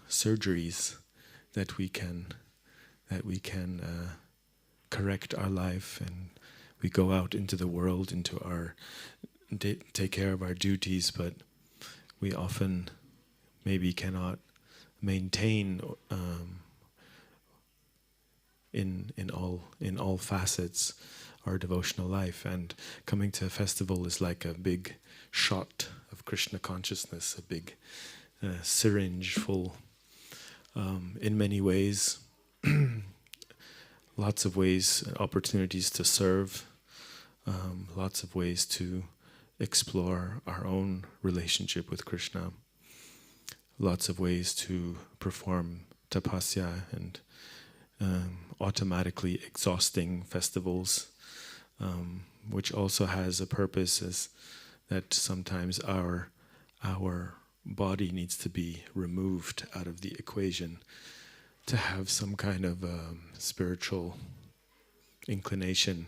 surgeries that we can correct our life, and we go out into the world, into our take care of our duties, but we often maybe cannot maintain in all facets our devotional life. And coming to a festival is like a big shot of Krishna consciousness, a big syringe full, in many ways, lots of ways, opportunities to serve, lots of ways to explore our own relationship with Krishna, lots of ways to perform tapasya, and automatically exhausting festivals, which also has a purpose, is that sometimes our body needs to be removed out of the equation to have some kind of spiritual inclination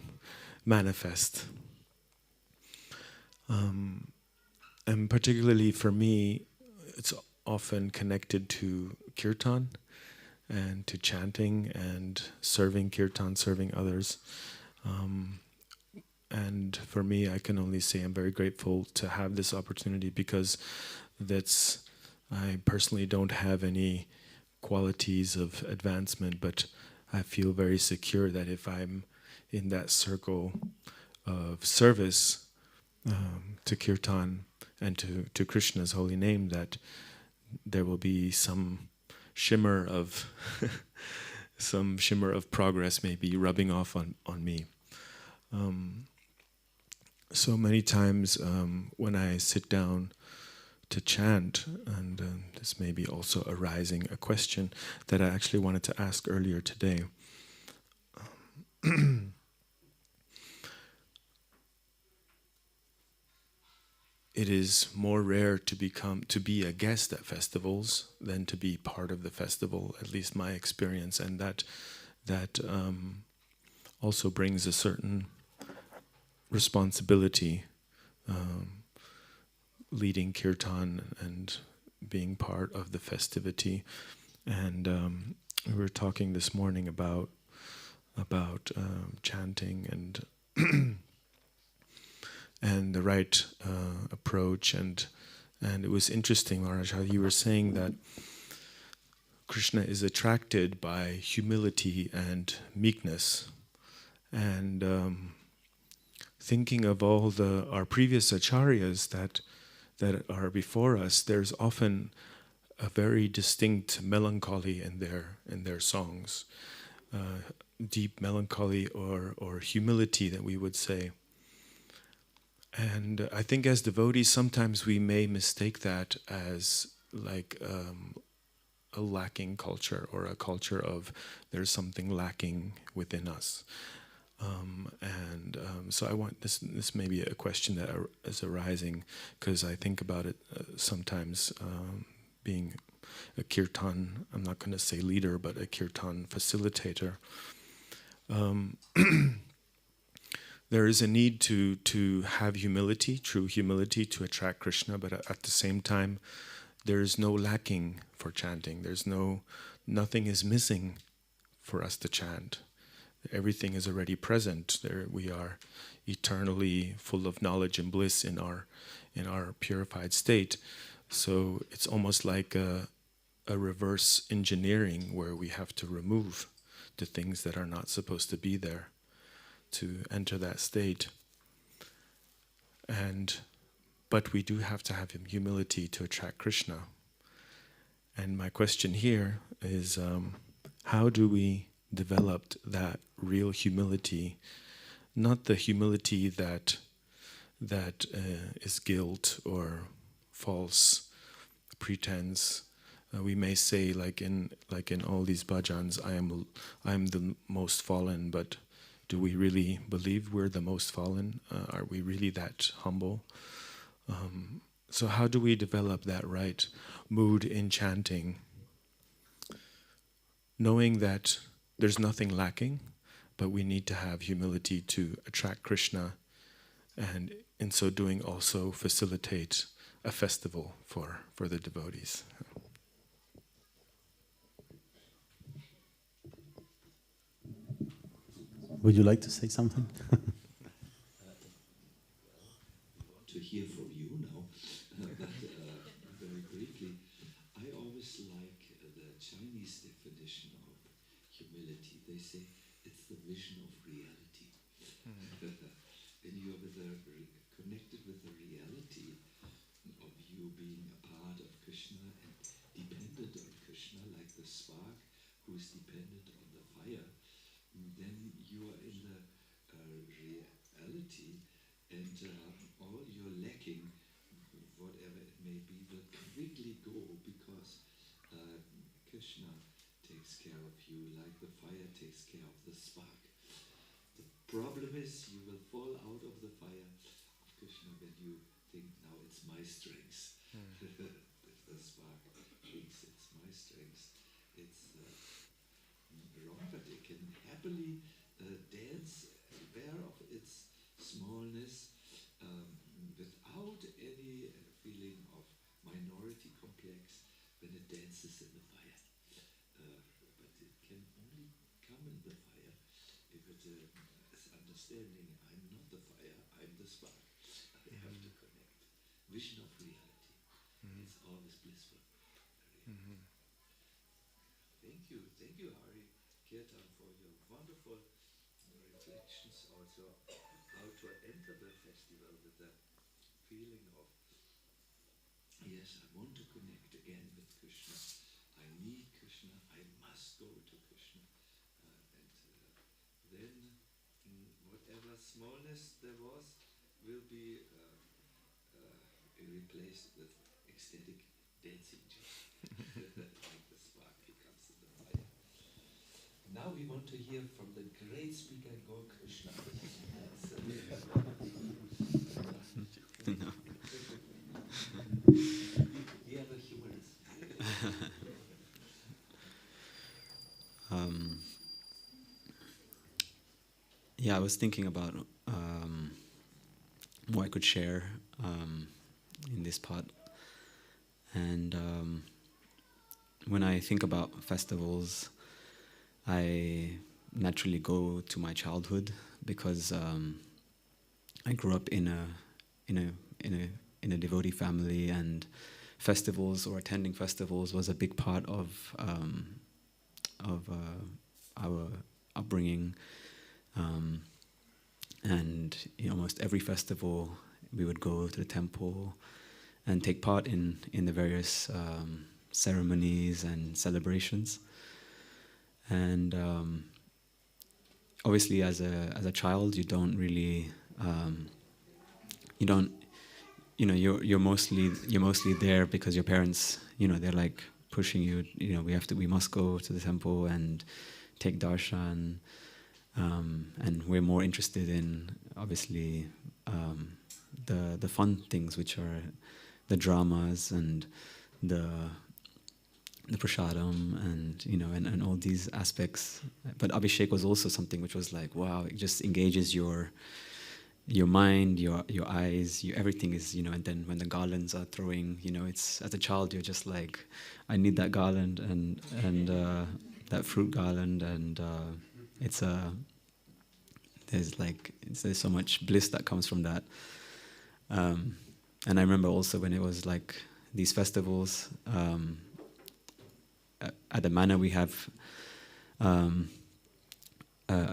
manifest. And particularly for me, it's often connected to Kirtan and to chanting and serving Kirtan, serving others. And for me, I can only say I'm very grateful to have this opportunity, because I personally don't have any qualities of advancement, but I feel very secure that if I'm in that circle of service to Kirtan and to Krishna's holy name, that there will be some shimmer of progress maybe rubbing off on me. So many times when I sit down to chant, and this may be also arising a question that I actually wanted to ask earlier today. It is more rare to be a guest at festivals than to be part of the festival, at least my experience, and that also brings a certain responsibility, leading Kirtan and being part of the festivity. And we were talking this morning about chanting and and the right approach, and it was interesting, Maharaj, how you were saying that Krishna is attracted by humility and meekness, and thinking of all our previous acharyas that are before us, there's often a very distinct melancholy in their songs, deep melancholy or humility that we would say. And I think as devotees, sometimes we may mistake that as like a lacking culture, or a culture of there's something lacking within us. So I want this may be a question that is arising, because I think about it sometimes, being a Kirtan, I'm not going to say leader, but a Kirtan facilitator. There is a need to have humility, true humility, to attract Krishna, but at the same time, there is no lacking for chanting. Nothing is missing for us to chant. Everything is already present. There we are, eternally full of knowledge and bliss in our in our purified state. So it's almost like a reverse engineering where we have to remove the things that are not supposed to be there to enter that state. But we do have to have humility to attract Krishna. And my question here is, how do we develop that real humility? Not the humility that is guilt or false pretense. We may say, like in all these bhajans, I am the most fallen. But do we really believe we're the most fallen? Are we really that humble? So how do we develop that right mood in chanting, knowing that there's nothing lacking, but we need to have humility to attract Krishna, and in so doing also facilitate a festival for the devotees. Would you like to say something? To hear from you now, but very briefly, I always like the Chinese definition of humility. They say it's the vision of reality. When you are connected with the reality of you being a part of Krishna and dependent on Krishna, like the spark who is dependent on the fire, then you are in the reality, and all your lacking, whatever it may be, will quickly go because Krishna takes care of you, like the fire takes care of the spark. The problem is you will fall out of the fire of Krishna when you think, now it's my strength. If the spark thinks it's my strength, it's wrong, but it can happily dance, aware of its smallness, without any feeling of minority complex when it dances in the fire. But it can only come in the fire if it is understanding, I'm not the fire, I'm the spark. I have to connect. Vision of reality. It's always blissful. Thank you, Hari Kirtan, for your wonderful reflections, also how to enter the festival with the feeling of, yes, I want to connect again with Krishna. I need Krishna. I must go to Krishna. And then whatever smallness there was will be replaced with ecstatic dancing joy. Like the spark becomes in the fire. Now we want to hear from the great speaker, Gaur Krishna. We are the humanists. Yeah, I was thinking about what I could share in this part. And when I think about festivals, I naturally go to my childhood because I grew up in a devotee family, and festivals or attending festivals was a big part of our upbringing. And in almost every festival, we would go to the temple and take part in the various ceremonies and celebrations. And obviously, as a child, you don't really you're mostly there because your parents, they're like pushing you. We must go to the temple and take darshan. And we're more interested in, obviously, the fun things, which are the dramas and the prasadam and all these aspects. But Abhishek was also something which was like, wow, it just engages your mind, your eyes, everything is, and then when the garlands are throwing, it's, as a child, you're just like, I need that garland and that fruit garland, and there's so much bliss that comes from that. and I remember also when it was like these festivals, at the manor we have a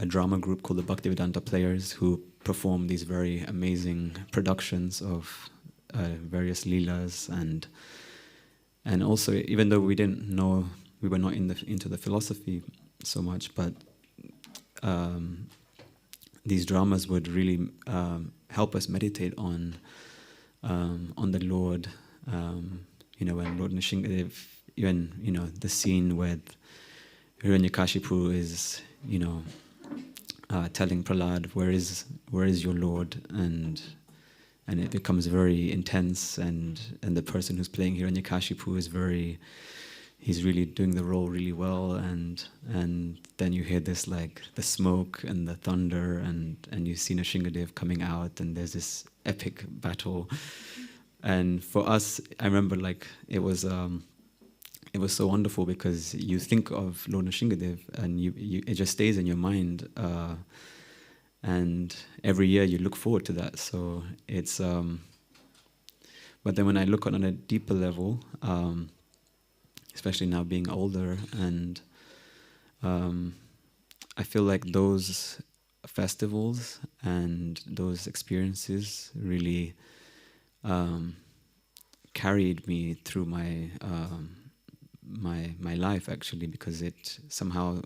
drama group called the Bhaktivedanta Players who perform these very amazing productions of various leelas, and also, even though we didn't know, we were not into the philosophy so much, but these dramas would really help us meditate on the Lord. When Lord Nrsimhadev, even the scene with Hiranyakashipu is telling Prahlad, where is your Lord, and it becomes very intense, and the person who's playing Hiranyakashipu he's really doing the role really well, and then you hear this like the smoke and the thunder, and you see Nrsimhadev coming out, and there's this epic battle. And for us, I remember like it was so wonderful because you think of Lord Nrsimhadev and it just stays in your mind, and every year you look forward to that. So it's but then when I look on a deeper level, especially now being older, and I feel like those festivals and those experiences really carried me through my life, actually, because it somehow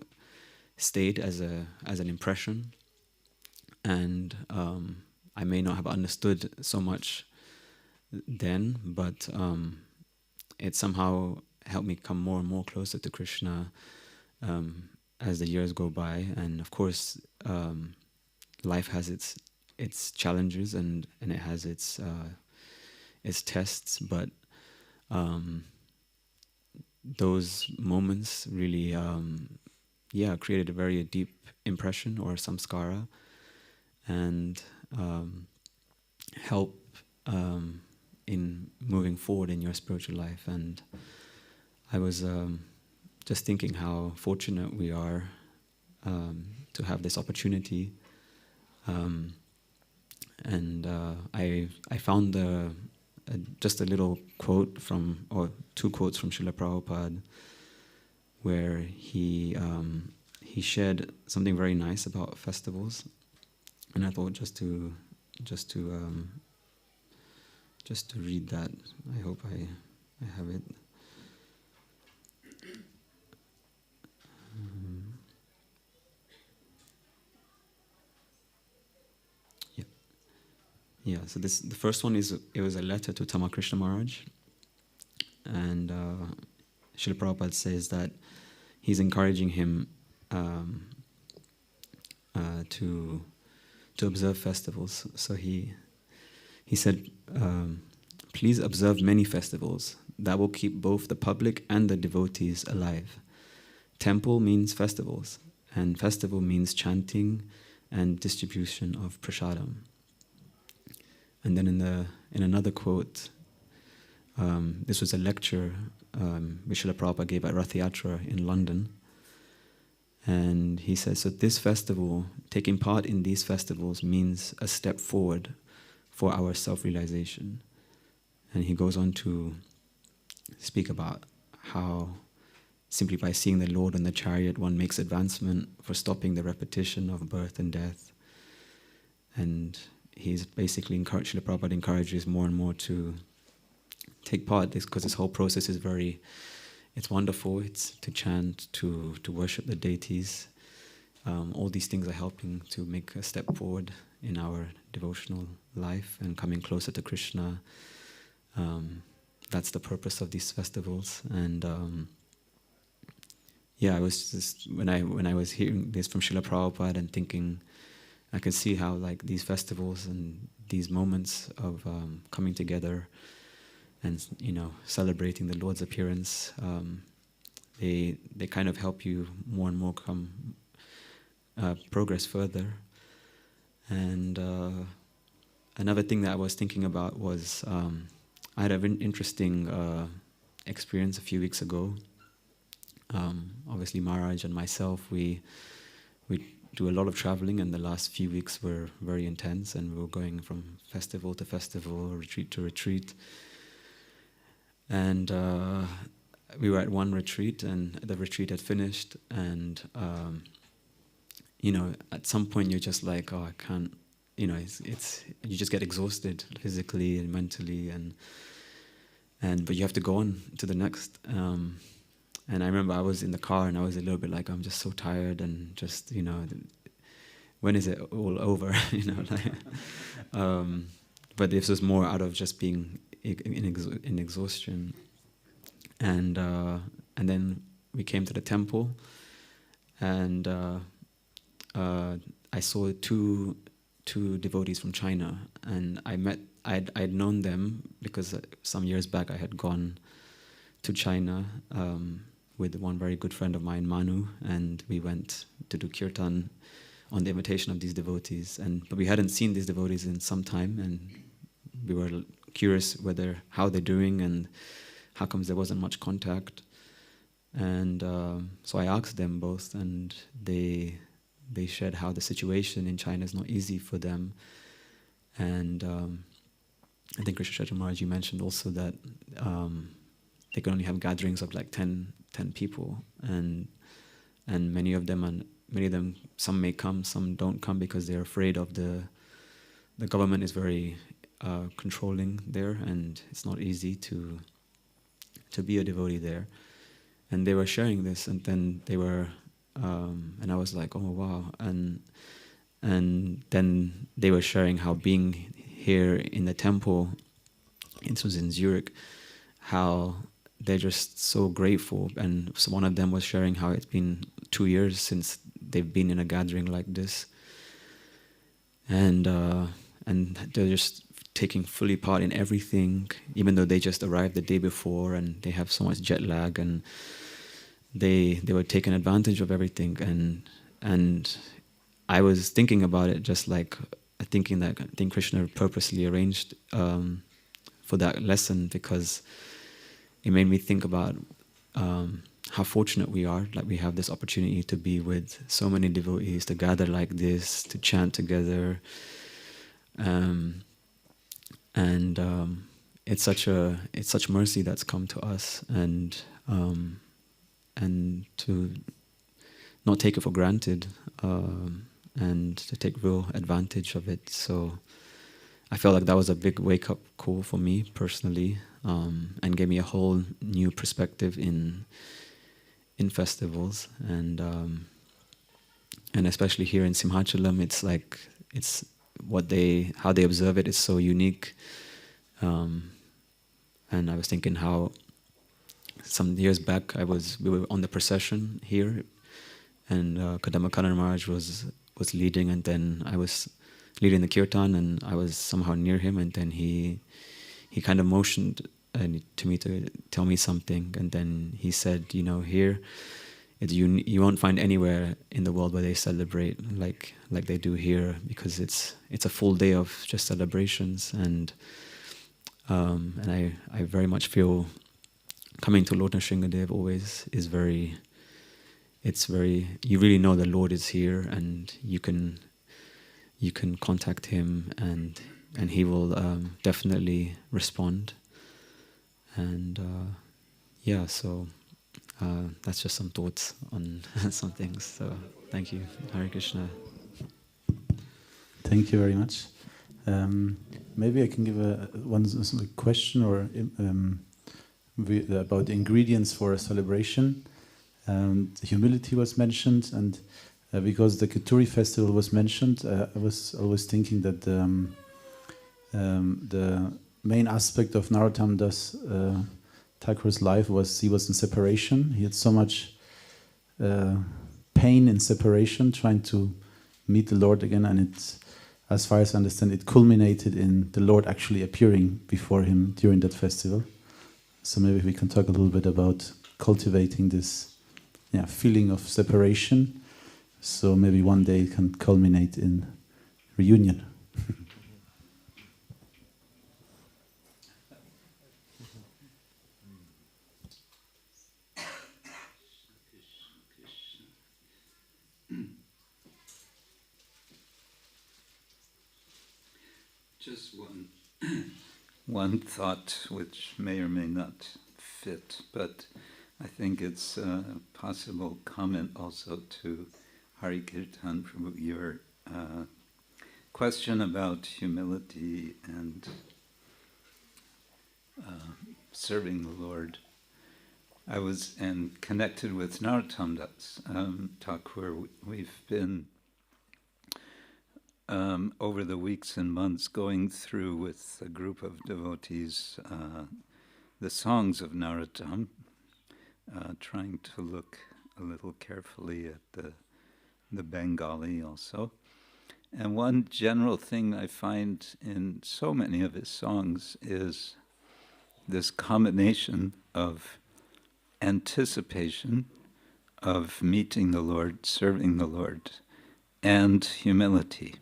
stayed as an impression, and I may not have understood so much then, but it somehow helped me come more and more closer to Krishna as the years go by. And of course, life has its challenges and it has its tests, but those moments really created a very deep impression or samskara, and help in moving forward in your spiritual life. And I was just thinking how fortunate we are to have this opportunity, and I found just a little quote or two quotes from Srila Prabhupada, where he shared something very nice about festivals, and I thought just to read that. I hope I have it. Yeah. So the first one it was a letter to Tamakrishna Maharaj, and Srila Prabhupada says that he's encouraging him to observe festivals. So he said, please observe many festivals that will keep both the public and the devotees alive. Temple means festivals, and festival means chanting and distribution of prasadam. And then in another quote, this was a lecture Srila Prabhupada gave at Rath Yatra in London, and he says, so this festival, taking part in these festivals means a step forward for our self-realization. And he goes on to speak about how simply by seeing the Lord on the chariot, one makes advancement for stopping the repetition of birth and death. And he's basically Srila Prabhupada encourages more and more to take part, because this whole process is it's wonderful. It's to chant, to worship the deities. All these things are helping to make a step forward in our devotional life and coming closer to Krishna. That's the purpose of these festivals. And I was just when I was hearing this from Srila Prabhupada and thinking, I could see how like these festivals and these moments of coming together and celebrating the Lord's appearance, they kind of help you more and more progress further. And another thing that I was thinking about was I had an interesting experience a few weeks ago. Obviously, Maharaj and myself, we do a lot of traveling, and the last few weeks were very intense, and we were going from festival to festival, retreat to retreat. And we were at one retreat, and the retreat had finished, and at some point you're just like, oh, I can't. It's you just get exhausted physically and mentally, but you have to go on to the next. And I remember I was in the car and I was a little bit like, I'm just so tired, and just, when is it all over? But this was more out of just being in exhaustion. And then we came to the temple, and I saw two devotees from China, and I'd known them because some years back I had gone to China with one very good friend of mine, Manu, and we went to do Kirtan on the invitation of these devotees. But we hadn't seen these devotees in some time, and we were curious how they're doing and how comes there wasn't much contact. And so I asked them both, and they shared how the situation in China is not easy for them. And I think Krishna Maharaj, you mentioned also that they can only have gatherings of like 10 people, and many of them, some may come, some don't come because they're afraid of the government is very controlling there, and it's not easy to be a devotee there. And they were sharing this, and then they were, and I was like, oh wow, and then they were sharing how being here in the temple, it was in Zurich, how they're just so grateful. And so one of them was sharing how it's been 2 years since they've been in a gathering like this, and they're just taking fully part in everything, even though they just arrived the day before and they have so much jet lag, and they were taking advantage of everything. And I was thinking about it, just like I think Krishna purposely arranged for that lesson, because it made me think about how fortunate we are, like we have this opportunity to be with so many devotees, to gather like this, to chant together, and it's such mercy that's come to us, and to not take it for granted, and to take real advantage of it. So I felt like that was a big wake-up call for me personally, and gave me a whole new perspective in festivals, and especially here in Simhachalam, it's how they observe it is so unique. And I was thinking how some years back we were on the procession here, and Kadamakanana Maharaj was leading, and then I was leading the Kirtan, and I was somehow near him, and then he kind of motioned to me to tell me something, and then he said, here you won't find anywhere in the world where they celebrate like they do here, because it's a full day of just celebrations, and I very much feel coming to Lord Nrsingadev always is very, you really know the Lord is here, and you can contact him, and he will definitely respond. And so that's just some thoughts on some things. So thank you. Hare Krishna. Thank you very much. Maybe I can give one question or about the ingredients for a celebration. Humility was mentioned, and because the Kuturi festival was mentioned, I was always thinking that the main aspect of Narottam Das Thakur's life was he was in separation. He had so much pain in separation, trying to meet the Lord again, and it's, as far as I understand, it culminated in the Lord actually appearing before him during that festival. So maybe we can talk a little bit about cultivating this feeling of separation, so maybe one day it can culminate in reunion. Just one thought which may or may not fit, but I think it's a possible comment also to Hari Kirtan Prabhu, your question about humility and serving the Lord. I was connected with Narottam Das Thakur. We've been over the weeks and months going through with a group of devotees the songs of Narottam, trying to look a little carefully at the Bengali also. And one general thing I find in so many of his songs is this combination of anticipation of meeting the Lord, serving the Lord, and humility.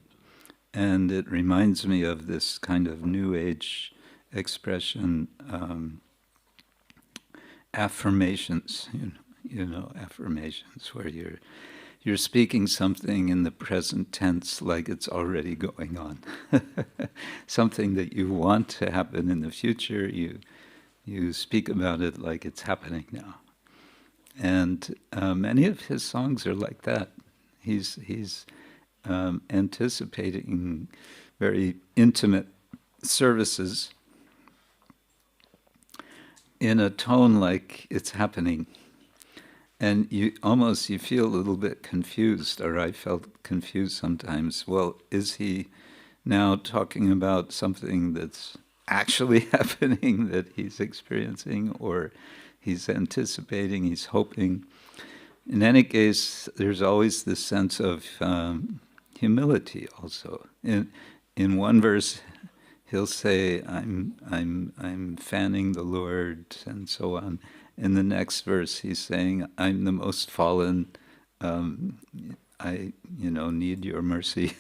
And it reminds me of this kind of New Age expression, affirmations, affirmations where you're speaking something in the present tense like it's already going on. Something that you want to happen in the future, you speak about it like it's happening now. And many of his songs are like that. He's anticipating very intimate services in a tone like it's happening. And you feel a little bit confused, or I felt confused sometimes. Well, is he now talking about something that's actually happening that he's experiencing, or he's anticipating, he's hoping? In any case, there's always this sense of humility also. In one verse, he'll say, I'm fanning the Lord, and so on. In the next verse, he's saying, I'm the most fallen, I need your mercy.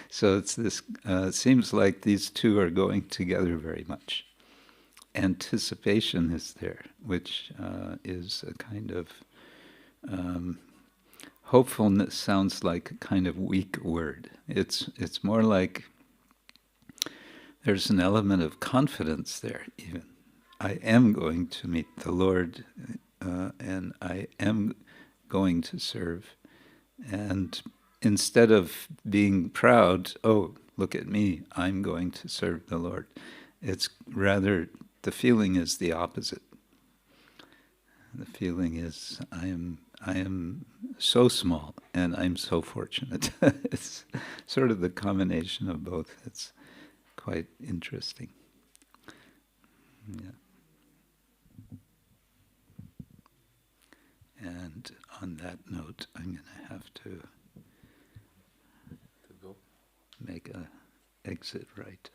So it's this, seems like these two are going together very much. Anticipation is there, which is a kind of, hopefulness sounds like a kind of weak word. It's more like there's an element of confidence there even. I am going to meet the Lord, and I am going to serve. And instead of being proud, oh, look at me, I'm going to serve the Lord, it's rather, the feeling is the opposite. The feeling is, I am so small, and I'm so fortunate. It's sort of the combination of both. It's quite interesting. Yeah. And on that note, I'm going to have to go make a exit right.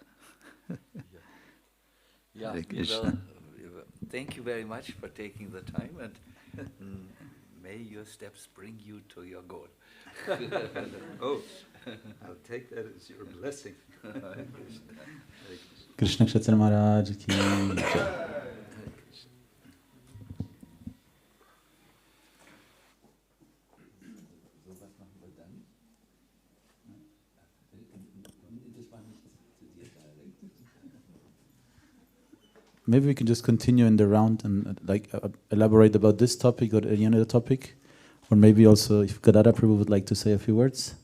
Yeah, thank you very much for taking the time, and may your steps bring you to your goal. Oh, I'll take that as your blessing. Krishna Kshetra Maharaj ki jai. Maybe we can just continue in the round and elaborate about this topic or any other topic, or maybe also if Gadada Prabhu would like to say a few words.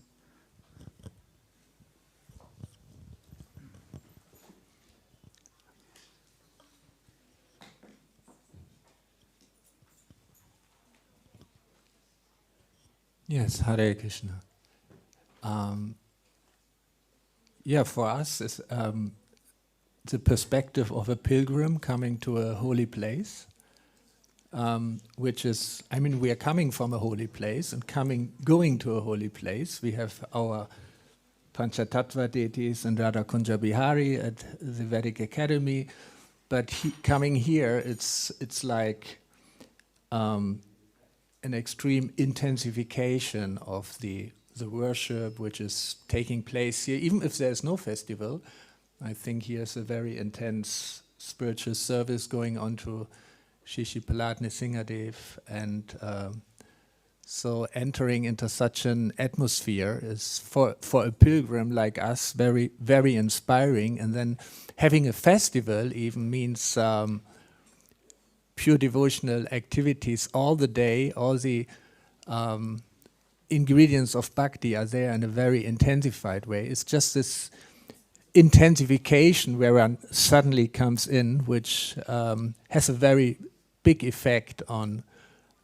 Yes, Hare Krishna. For us, it's the perspective of a pilgrim coming to a holy place, which is, we are coming from a holy place and going to a holy place. We have our Panchatattva deities and Radha Kunja Bihari at the Vedic Academy, but coming here, it's like an extreme intensification of the worship which is taking place here, even if there's no festival. I think here's a very intense spiritual service going on to Shishi Palat Nrsingadev, and So entering into such an atmosphere is for a pilgrim like us very, very inspiring. And then having a festival even means pure devotional activities all the day. All the ingredients of bhakti are there in a very intensified way. It's just this intensification where one suddenly comes in, which has a very big effect on,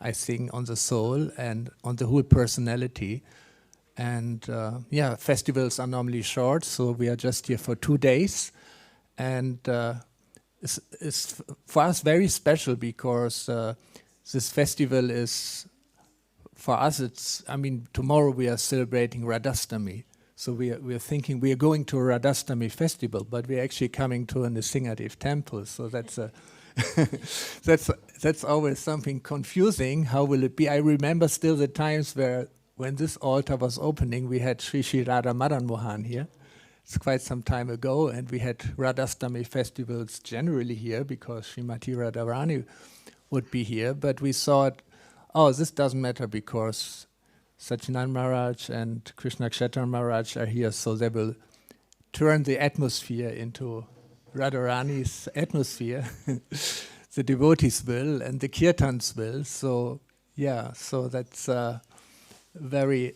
I think, on the soul and on the whole personality. And yeah, festivals are normally short, so we are just here for 2 days. And it's for us very special because this festival is, for us, it's, I mean, tomorrow we are celebrating Radhastami. So we are thinking we are going to a Radhastami festival, but we're actually coming to an Nrsimhadev temple. So that's a that's always something confusing. How will it be? I remember still the times when this altar was opening, we had Sri Sri Radha Madan Mohan here. It's quite some time ago, and we had Radhastami festivals generally here because Srimati Radharani would be here. But we thought, oh, this doesn't matter because Satyanand Maharaj and Krishna Kshetra Maharaj are here, so they will turn the atmosphere into Radharani's atmosphere. The devotees will and the Kirtans will. So yeah, so that's very,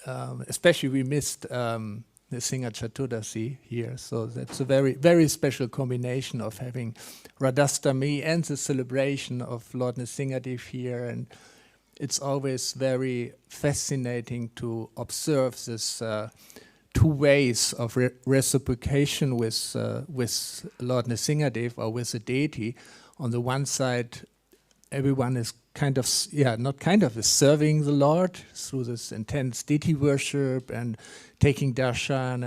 especially we missed the Singer Chaturdasi here. So that's a very, very special combination of having Radhastami and the celebration of Lord Nrsimhadev here. And it's always very fascinating to observe this two ways of reciprocation with Lord Nrsimhadev or with the deity. On the one side, everyone is kind of, is serving the Lord through this intense deity worship and taking darshan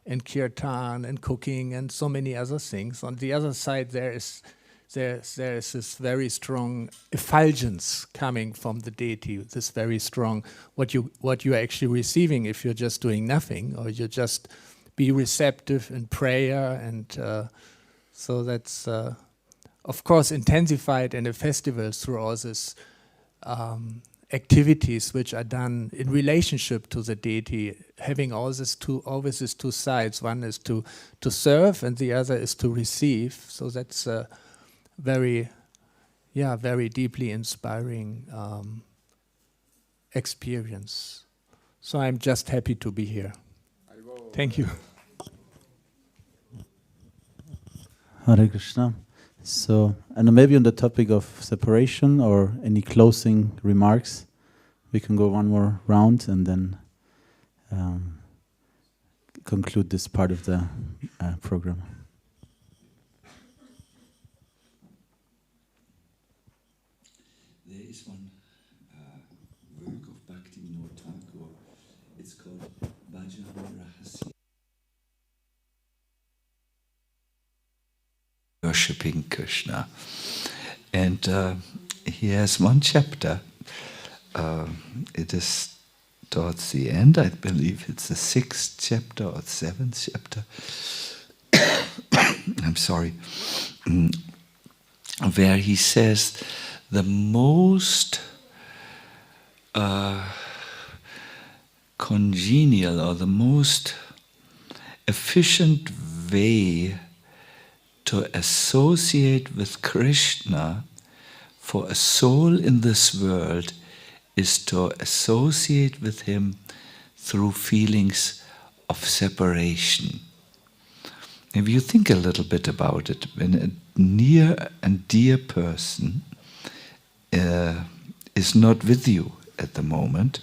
and kirtan and cooking and so many other things. On the other side, there is this very strong effulgence coming from the deity. This very strong what you are actually receiving if you're just doing nothing, or you just be receptive in prayer, and so that's of course intensified in a festival through all these activities which are done in relationship to the deity, having always these two sides. One is to serve, and the other is to receive. So that's very deeply inspiring experience. So I'm just happy to be here. Thank you. Hare Krishna. So, and maybe on the topic of separation or any closing remarks, we can go one more round and then conclude this part of the program. There is one work of Bhaktivinoda Thakur. It's called Bhajan Rahasya. Worshipping Krishna. And he has one chapter. It is towards the end, I believe it's the 6th chapter or 7th chapter. I'm sorry. Where he says the most congenial or the most efficient way to associate with Krishna for a soul in this world is to associate with him through feelings of separation. If you think a little bit about it, when a near and dear person is not with you at the moment,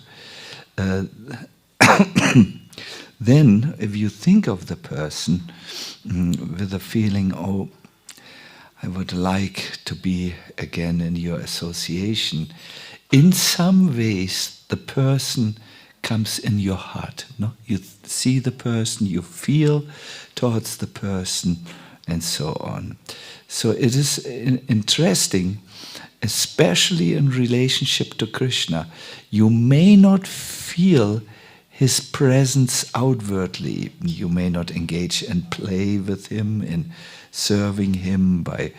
then if you think of the person with a feeling, oh, I would like to be again in your association, in some ways the person comes in your heart. No? You see the person, you feel towards the person, and so on. So it is interesting, especially in relationship to Krishna. You may not feel his presence outwardly. You may not engage and play with him, in serving him by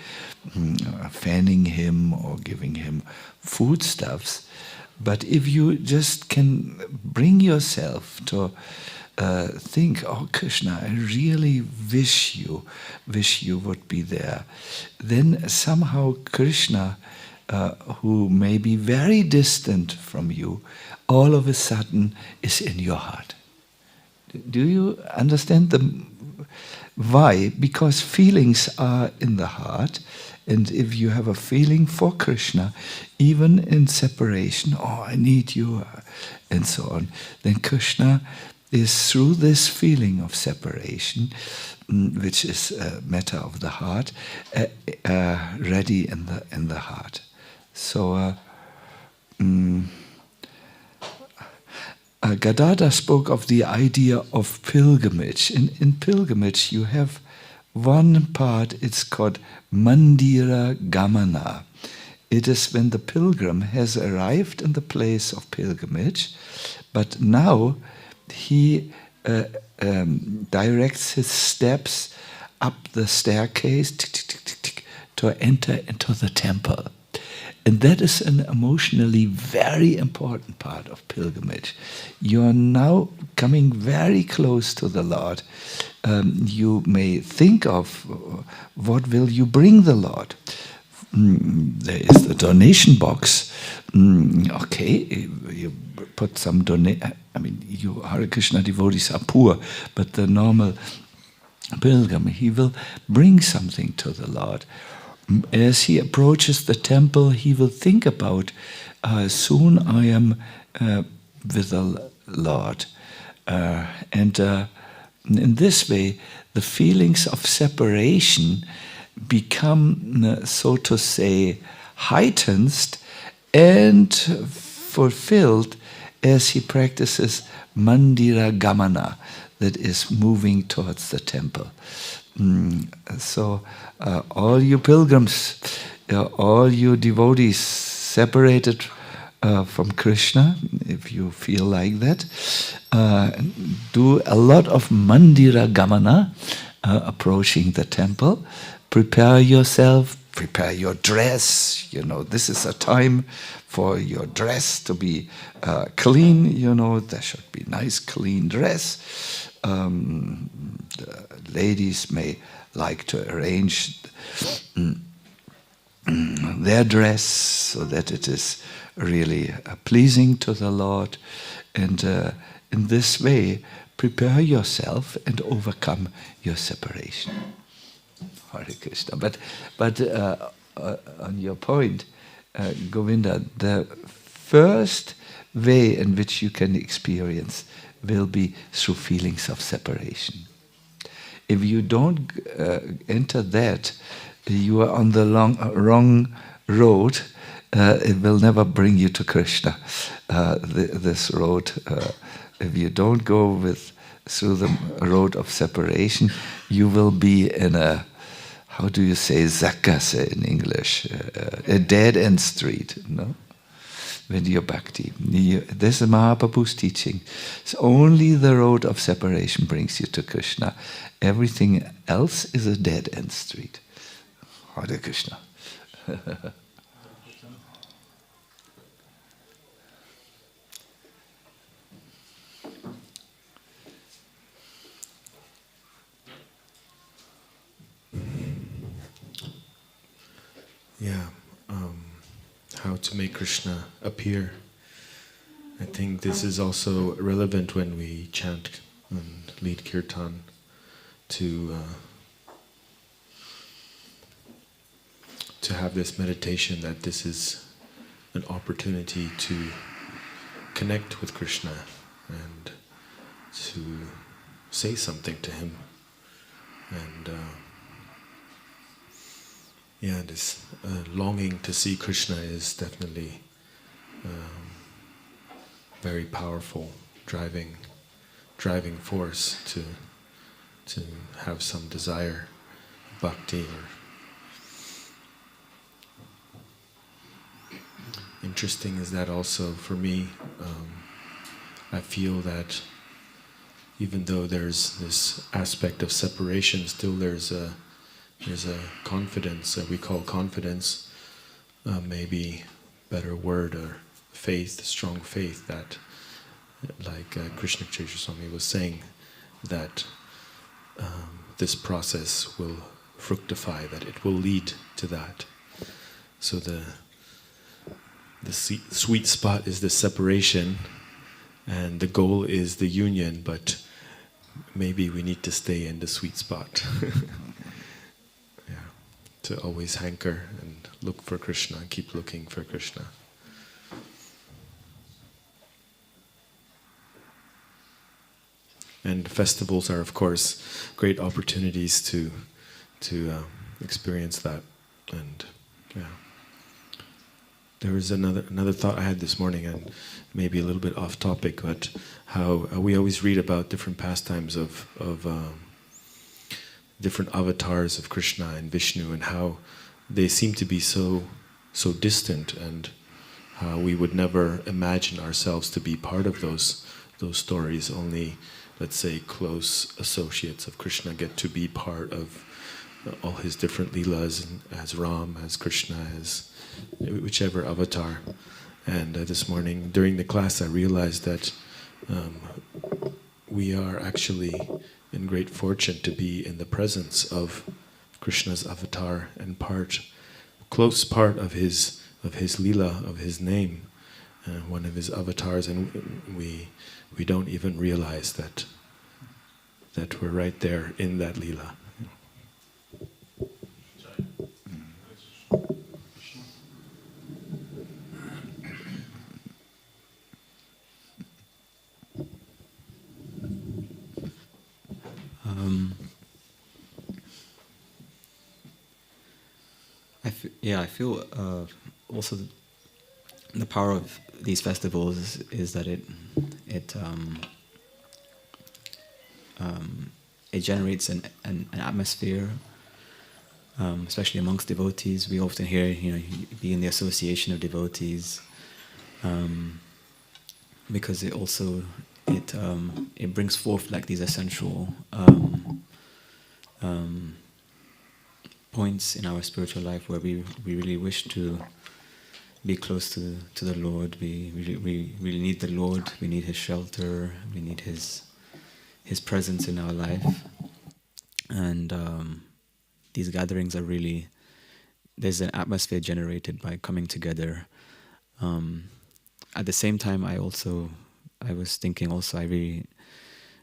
fanning him or giving him foodstuffs. But if you just can bring yourself to think, oh Krishna, I really wish you would be there, then somehow Krishna, who may be very distant from you, all of a sudden is in your heart. Do you understand why? Because feelings are in the heart, and if you have a feeling for Krishna, even in separation, oh, I need you, and so on, then Krishna is through this feeling of separation, which is a matter of the heart, ready in the heart. So Gadada spoke of the idea of pilgrimage. In pilgrimage you have one part, it's called Mandira Gamana. It is when the pilgrim has arrived in the place of pilgrimage, but now he directs his steps up the staircase to enter into the temple. And that is an emotionally very important part of pilgrimage. You are now coming very close to the Lord. You may think of what will you bring the Lord. There is the donation box. Okay, you put some donation. I mean, you Hare Krishna devotees are poor, but the normal pilgrim, he will bring something to the Lord. As he approaches the temple, he will think about, soon I am with the Lord. And in this way, the feelings of separation become, so to say, heightened and fulfilled as he practices Mandira Gamana, that is moving towards the temple. So all you pilgrims, all you devotees separated from Krishna, if you feel like that, do a lot of Mandira Gamana, approaching the temple. Prepare yourself, prepare your dress. You know, this is a time for your dress to be clean. You know, there should be nice, clean dress. The ladies may like to arrange their dress so that it is really pleasing to the Lord, and in this way prepare yourself and overcome your separation. Hare Krishna. But on your point, Govinda, the first way in which you can experience will be through feelings of separation. If you don't enter that, you are on the wrong road. It will never bring you to Krishna. This road, if you don't go through the road of separation, you will be in a, how do you say, zakase in English, a dead-end street, no? With your bhakti. This is Mahaprabhu's teaching. So only the road of separation brings you to Krishna. Everything else is a dead-end street. Hare Krishna. Yeah, how to make Krishna appear. I think this is also relevant when we chant and lead Kirtan to have this meditation that this is an opportunity to connect with Krishna and to say something to him. And this longing to see Krishna is definitely very powerful driving force to have some desire, bhakti. Interesting is that also for me, I feel that even though there's this aspect of separation, still there's a confidence that we call confidence, maybe better word, or faith, strong faith that, like Krishna Chaitanya Swami was saying, that this process will fructify, that it will lead to that. So the sweet spot is the separation, and the goal is the union, but maybe we need to stay in the sweet spot. Yeah, to always hanker and look for Krishna, and keep looking for Krishna. And festivals are, of course, great opportunities to experience that. And yeah, there was another thought I had this morning, and maybe a little bit off topic, but how we always read about different pastimes of different avatars of Krishna and Vishnu, and how they seem to be so distant, and how we would never imagine ourselves to be part of those stories. Only, let's say, close associates of Krishna get to be part of all his different leelas, as Ram, as Krishna, as whichever avatar. And this morning during the class I realized that we are actually in great fortune to be in the presence of Krishna's avatar and close part of his leela, of his name, one of his avatars, and we don't even realize that we're right there in that leela. I feel also the power of these festivals is that it generates an atmosphere, especially amongst devotees. We often hear, be in the association of devotees, because it also it brings forth like these essential points in our spiritual life where we really wish to be close to the Lord. We really need the Lord. We need His shelter. We need His presence in our life. And these gatherings are really, there's an atmosphere generated by coming together. At the same time, I was thinking also, I really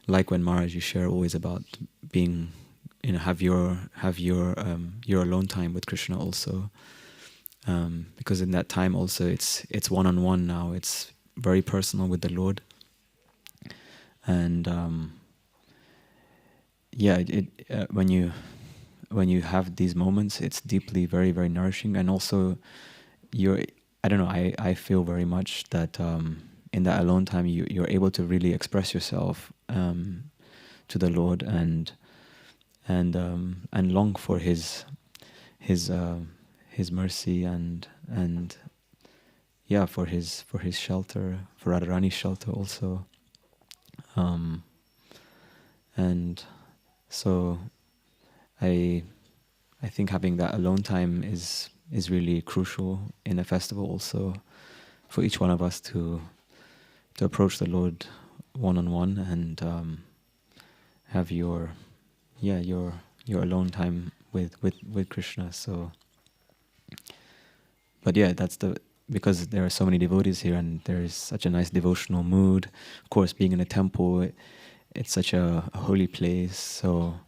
like when Maharaj, you share always about being, have your alone time with Krishna also, because in that time also it's one-on-one now. It's very personal with the Lord, and when you have these moments, it's deeply very, very nourishing, and also I feel very much that in that alone time you're able to really express yourself to the Lord and long for His mercy and for His shelter, for Radharani's shelter also, and so I think having that alone time is really crucial in a festival also, for each one of us to approach the Lord one-on-one and have your alone time with Krishna. So, but because there are so many devotees here and there is such a nice devotional mood. Of course, being in a temple, it's such a holy place. So,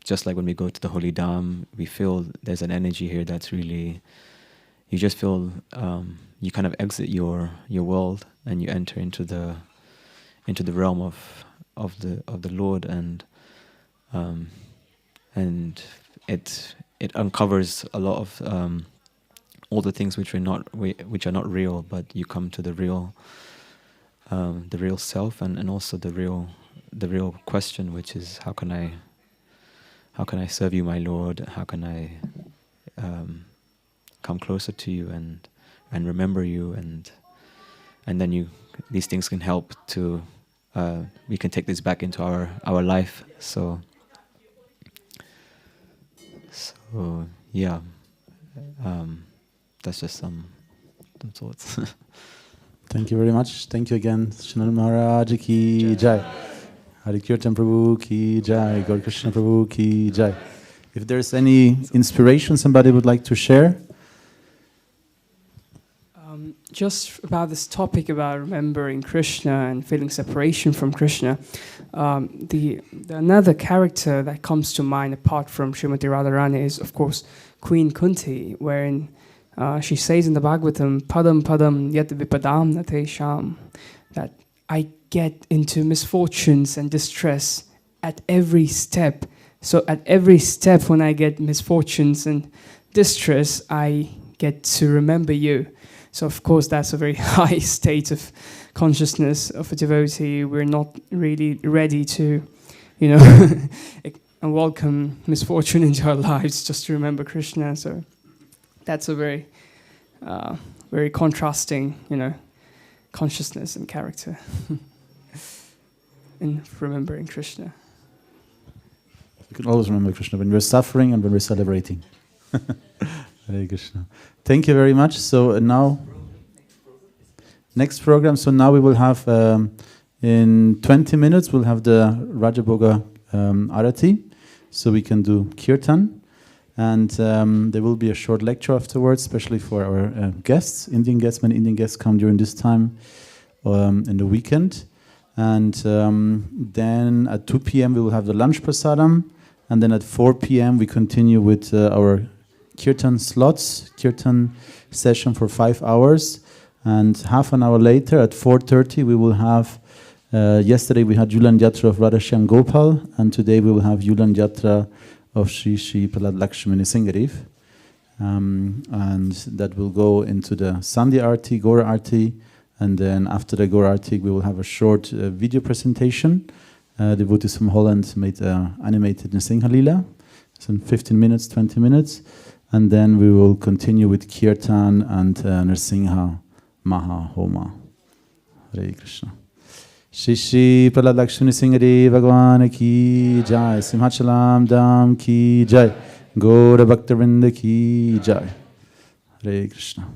just like when we go to the holy Dham, we feel there's an energy here that's really, you just feel you kind of exit your world and you enter into the realm of the Lord, and it uncovers a lot of all the things which are not real, but you come to the real self, and also the real question, which is how can I serve you, my Lord? How can I come closer to you and remember you, and then these things can help to we can take this back into our life. So yeah, that's just some the thoughts. Thank you very much. Thank you again. Srinad Maharaj ki jai. Hari Kirtan Prabhu ki jai. Gaur Krishna Prabhu ki jai. If there's any inspiration somebody would like to share. Just about this topic about remembering Krishna and feeling separation from Krishna, the another character that comes to mind apart from Srimati Radharani is, of course, Queen Kunti, wherein she says in the Bhagavatam, Padam Padam Yat Vipadam Natesham, that I get into misfortunes and distress at every step. So at every step when I get misfortunes and distress, I get to remember you. So of course that's a very high state of consciousness of a devotee. We're not really ready to, welcome misfortune into our lives just to remember Krishna. So that's a very, very contrasting, consciousness and character in remembering Krishna. You can always remember Krishna when we're suffering and when we're celebrating. Hare Krishna. Thank you very much. So now, next program. So now we will have, in 20 minutes, we'll have the Rajabhoga Arati. So we can do Kirtan. And there will be a short lecture afterwards, especially for our guests, Indian guests. Many Indian guests come during this time in the weekend. And then at 2 p.m. we will have the lunch prasadam. And then at 4 p.m. we continue with our Kirtan slots, Kirtan session for 5 hours. And half an hour later at 4:30 we will have, yesterday we had Yulan Yatra of Radhashyam Gopal, and today we will have Yulan Yatra of Shri Shri Prahlad Lakshmani Singharif. And that will go into the Sandhya Arti, Gaura Arti, and then after the Gaura Arti we will have a short video presentation. Devotees from Holland made animated Nrsimha Lila, so in 15 minutes, 20 minutes. And then we will continue with Kirtan and Nrsimha Maha Homa. Hare Krishna. Shri Shri Prahlad Lakshmani Singharif Bhagwan ki jai. Simhachalam Dham ki jai. Gaura Bhakta Vrinda ki jai. Hare Krishna.